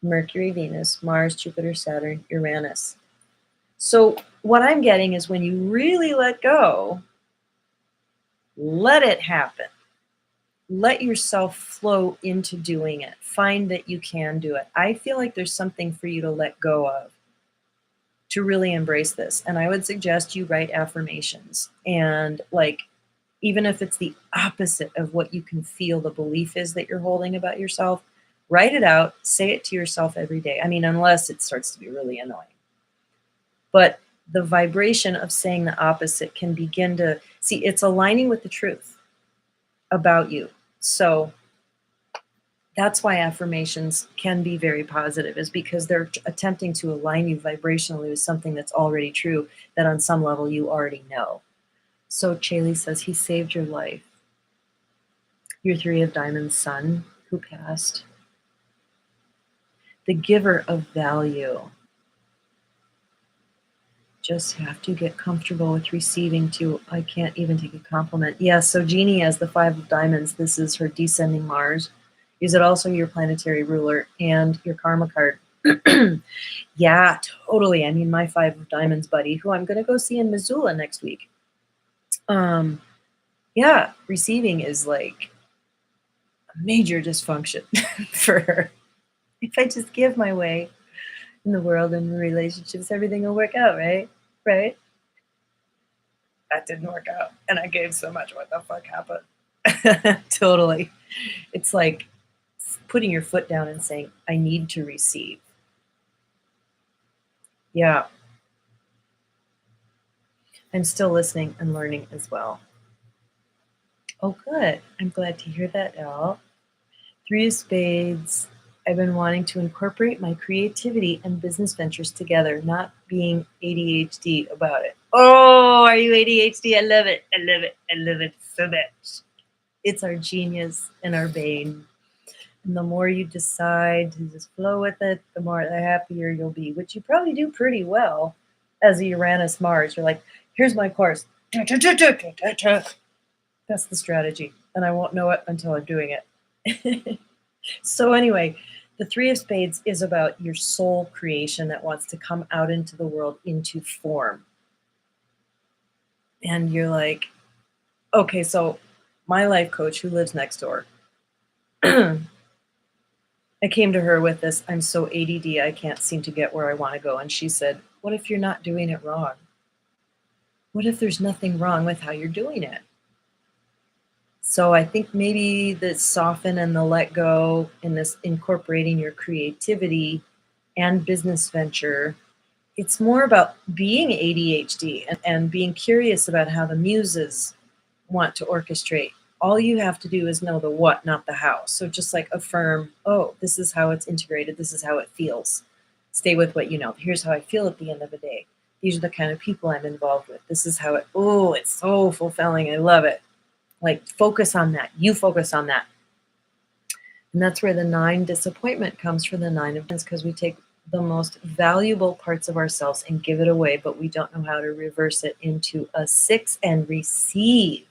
Mercury, Venus, Mars, Jupiter, Saturn, Uranus. So what I'm getting is when you really let go, let it happen. Let yourself flow into doing it. Find that you can do it. I feel like there's something for you to let go of to really embrace this. And I would suggest you write affirmations. And like, even if it's the opposite of what you can feel the belief is that you're holding about yourself, write it out, say it to yourself every day. I mean, unless it starts to be really annoying. But the vibration of saying the opposite can begin to see, it's aligning with the truth about you. So that's why affirmations can be very positive, is because they're attempting to align you vibrationally with something that's already true, that on some level you already know. So Chaley says, he saved your life. Your 3 of diamonds son who passed. The giver of value. Just have to get comfortable with receiving too. I can't even take a compliment. Yeah, so Jeannie has the 5 of diamonds. This is her descending Mars. Is it also your planetary ruler and your karma card? Yeah, totally. I mean, my 5 of diamonds buddy, who I'm going to go see in Missoula next week. Yeah, receiving is like a major dysfunction for her. If I just give my way in the world and the relationships, everything will work out, right? Right? That didn't work out. And I gave so much. What the fuck happened? Totally. It's like putting your foot down and saying, I need to receive. Yeah. I'm still listening and learning as well. Oh, good. I'm glad to hear that, Elle. 3 of spades. I've been wanting to incorporate my creativity and business ventures together, not being ADHD about it. Oh, are you ADHD? I love it. I love it. I love it so much. It's our genius and our bane. And the more you decide to just flow with it, the happier you'll be, which you probably do pretty well as a Uranus Mars. You're like, here's my course. That's the strategy. And I won't know it until I'm doing it. So anyway, the 3 of spades is about your soul creation that wants to come out into the world into form. And you're like, Okay, so my life coach who lives next door, I came to her with this, I'm so ADD, I can't seem to get where I want to go. And she said, what if you're not doing it wrong? What if there's nothing wrong with how you're doing it? So I think maybe the soften and the let go in this incorporating your creativity and business venture, it's more about being ADHD and being curious about how the muses want to orchestrate. All you have to do is know the what, not the how. So just like affirm, oh, this is how it's integrated. This is how it feels. Stay with what you know. Here's how I feel at the end of the day. These are the kind of people I'm involved with. This is how it, oh, it's so fulfilling. I love it. Like focus on that. You focus on that. And that's where the 9 disappointment comes from, the 9 of Wands, because we take the most valuable parts of ourselves and give it away, but we don't know how to reverse it into a 6 and receive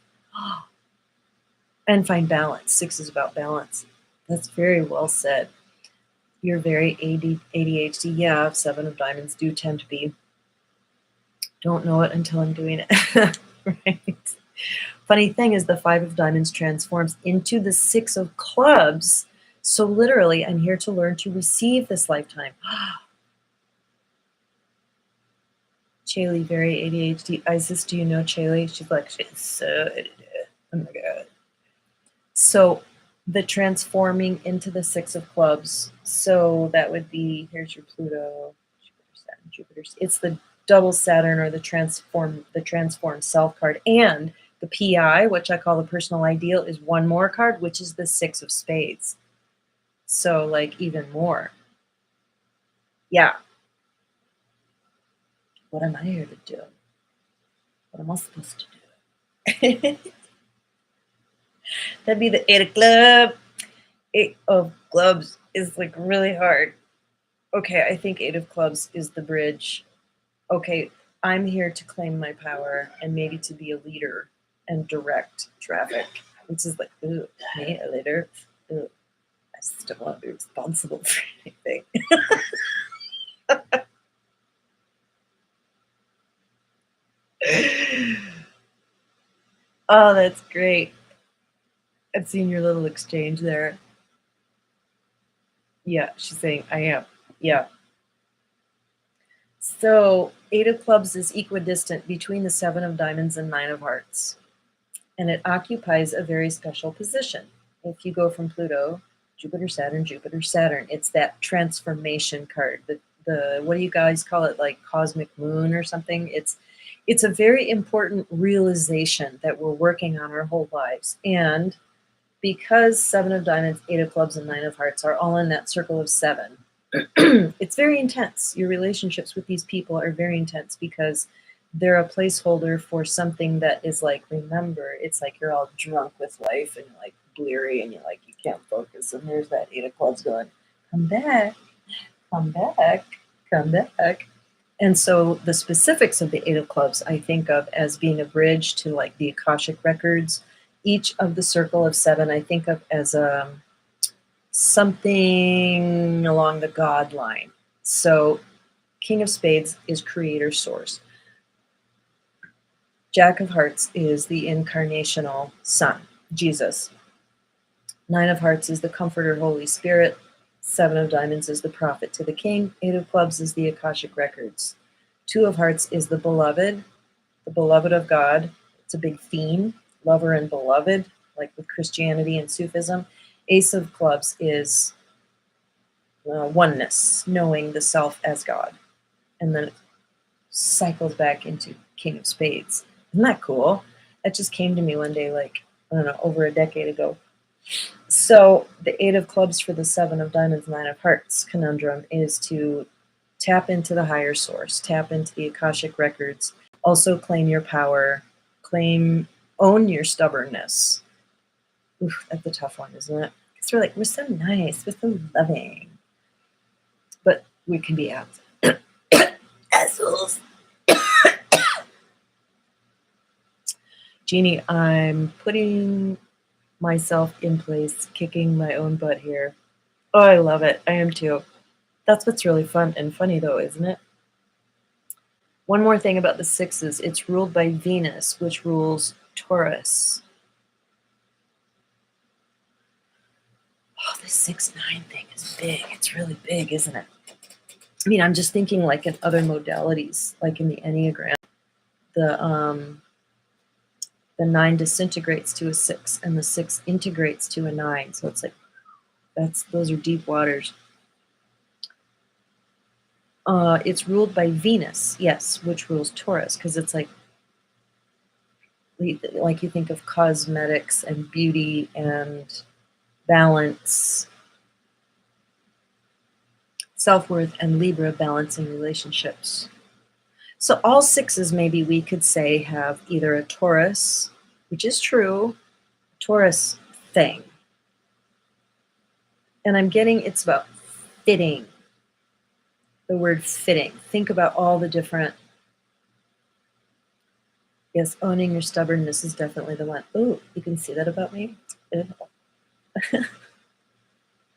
and find balance. 6 is about balance. That's very well said. You're very ADHD. Yeah, 7 of Diamonds do tend to be. Don't know it until I'm doing it. Right. Funny thing is the 5 of Diamonds transforms into the 6 of Clubs. So literally, I'm here to learn to receive this lifetime. Chaley, very ADHD. Isis, do you know Chaley? She's like, she's so ADHD. Oh my God. So the transforming into the 6 of Clubs. So that would be, here's your Pluto, Jupiter, Saturn, Jupiter. It's the double Saturn or the transform self card. And the PI, which I call the personal ideal, is one more card, which is the 6 of Spades. So like even more. Yeah. What am I here to do? What am I supposed to do? That'd be the 8 of club. 8 of clubs is like really hard. Okay, I think 8 of clubs is the bridge. Okay, I'm here to claim my power and maybe to be a leader and direct traffic, which is like, ooh, me, a leader. Ooh, I just don't want to be responsible for anything. Oh, that's great. I've seen your little exchange there. Yeah, she's saying, I am. Yeah. So 8 of clubs is equidistant between the 7 of diamonds and 9 of hearts. And it occupies a very special position. If you go from Pluto, Jupiter, Saturn, it's that transformation card. The what do you guys call it? Like cosmic moon or something? It's a very important realization that we're working on our whole lives. And because 7 of diamonds, 8 of clubs, and 9 of hearts are all in that circle of 7, it's very intense. Your relationships with these people are very intense because they're a placeholder for something that is like, remember, it's like you're all drunk with life and you're like bleary and you're like, you can't focus. And there's that 8 of clubs going, come back, come back, come back. And so the specifics of the 8 of clubs, I think of as being a bridge to like the Akashic records. Each of the circle of 7, I think of as something along the God line. So King of Spades is creator source. Jack of Hearts is the incarnational Son, Jesus. 9 of Hearts is the Comforter, Holy Spirit. 7 of Diamonds is the Prophet to the King. 8 of Clubs is the Akashic Records. 2 of Hearts is the Beloved of God. It's a big theme, lover and beloved, like with Christianity and Sufism. Ace of Clubs is oneness, knowing the self as God. And then it cycles back into King of Spades. Isn't that cool? That just came to me one day, like, I don't know, over a decade ago. So the 8 of clubs for the 7 of diamonds, 9 of hearts conundrum is to tap into the higher source, tap into the Akashic records, also claim your power, own your stubbornness. Oof, that's a tough one, isn't it? Because we're so nice, we're so loving. But we can be assholes. Jeannie, I'm putting myself in place, kicking my own butt here. Oh, I love it. I am too. That's what's really fun and funny though, isn't it? One more thing about the 6s, it's ruled by Venus, which rules Taurus. Oh, this 6-9 thing is big. It's really big, isn't it? I mean, I'm just thinking like in other modalities, like in the Enneagram, the 9 disintegrates to a 6 and the 6 integrates to a 9. So it's like, those are deep waters. It's ruled by Venus, yes, which rules Taurus, because it's like you think of cosmetics and beauty and balance, self-worth, and Libra, balancing relationships. So all 6s, maybe we could say, have either a Taurus, which is true, Taurus thing. And I'm getting it's about fitting. The word fitting. Think about all the different. Yes, owning your stubbornness is definitely the one. Oh, you can see that about me?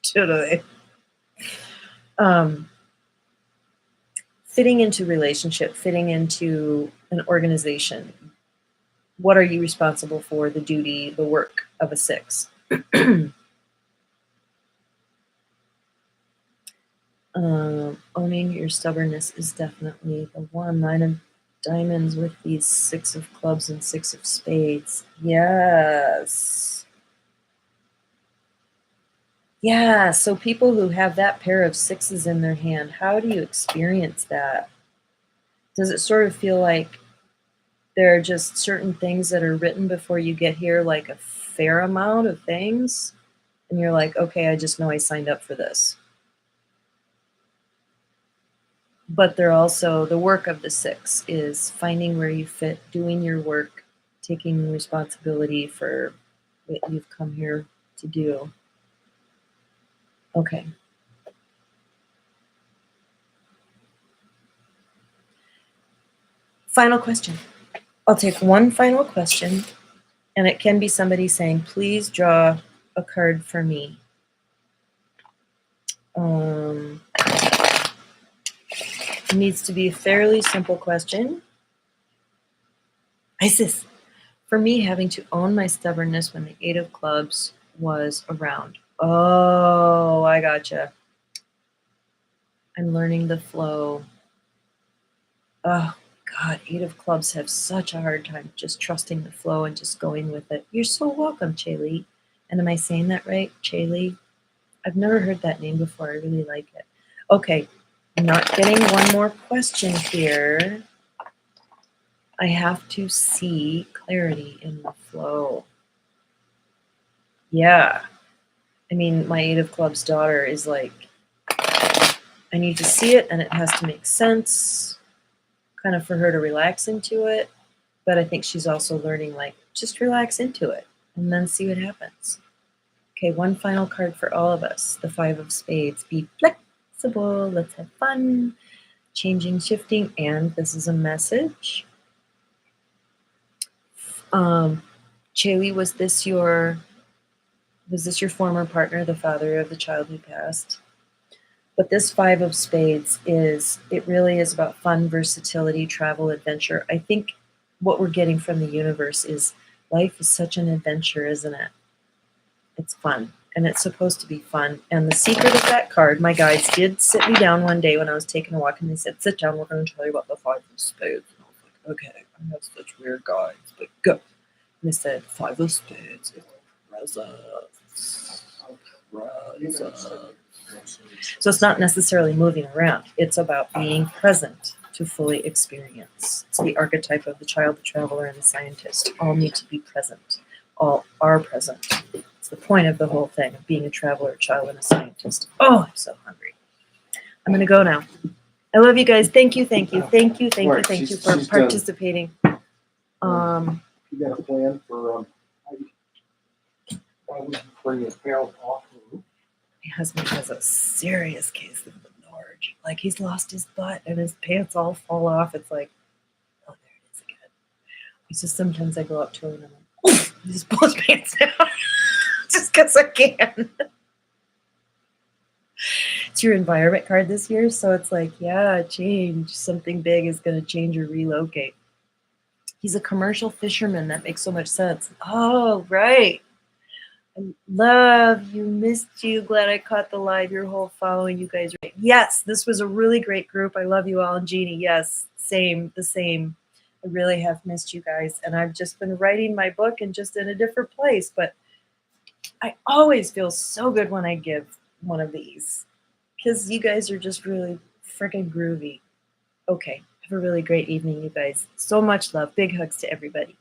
Totally. Fitting into relationship, fitting into an organization. What are you responsible for? The duty, the work of a 6. Owning your stubbornness is definitely the one. 9 of diamonds with these 6 of clubs and 6 of spades. Yes. Yeah, so people who have that pair of 6s in their hand, how do you experience that? Does it sort of feel like there are just certain things that are written before you get here, like a fair amount of things? And you're like, okay, I just know I signed up for this. But they're also, the work of the 6 is finding where you fit, doing your work, taking responsibility for what you've come here to do. Okay. Final question. I'll take one final question, and it can be somebody saying, please draw a card for me. It needs to be a fairly simple question. Isis, for me, having to own my stubbornness when the 8 of clubs was around. Oh, I gotcha. I'm learning the flow. Oh, God, 8 of clubs have such a hard time just trusting the flow and just going with it. You're so welcome, Chaylee. And am I saying that right, Chaylee? I've never heard that name before. I really like it. Okay, I'm not getting one more question here. I have to see clarity in the flow. Yeah. I mean, my 8 of clubs daughter is like, I need to see it and it has to make sense, kind of for her to relax into it. But I think she's also learning, like, just relax into it and then see what happens. Okay, one final card for all of us. The 5 of spades. Be flexible. Let's have fun. Changing, shifting, and this is a message. Chaylee, was this your former partner, the father of the child who passed? But this 5 of spades it really is about fun, versatility, travel, adventure. I think what we're getting from the universe is life is such an adventure, isn't it? It's fun, and it's supposed to be fun. And the secret of that card, my guides did sit me down one day when I was taking a walk, and they said, sit down, we're going to tell you about the 5 of spades. And I was like, okay, I have such weird guides, but go. And they said, 5 of spades is presence. So it's not necessarily moving around. It's about being present to fully experience. It's the archetype of the child, the traveler, and the scientist. All need to be present. All are present. It's the point of the whole thing of being a traveler, a child, and a scientist. Oh, I'm so hungry. I'm going to go now. I love you guys. Thank you for participating. You got a plan for why would you bring your pals off? My husband has a serious case of the Norge. Like, he's lost his butt and his pants all fall off. It's like, oh, there it is again. It's just sometimes I go up to him and I'm like, he just pull his pants down just because I can. It's your environment card this year, so it's like, yeah, change. Something big is going to change or relocate. He's a commercial fisherman. That makes so much sense. Oh, right. I love you, missed you. Glad I caught the live. Your whole following, you guys. Right. Yes, this was a really great group. I love you all. And Jeannie, yes, same, the same. I really have missed you guys. And I've just been writing my book and just in a different place. But I always feel so good when I give one of these because you guys are just really freaking groovy. Okay, have a really great evening, you guys. So much love. Big hugs to everybody.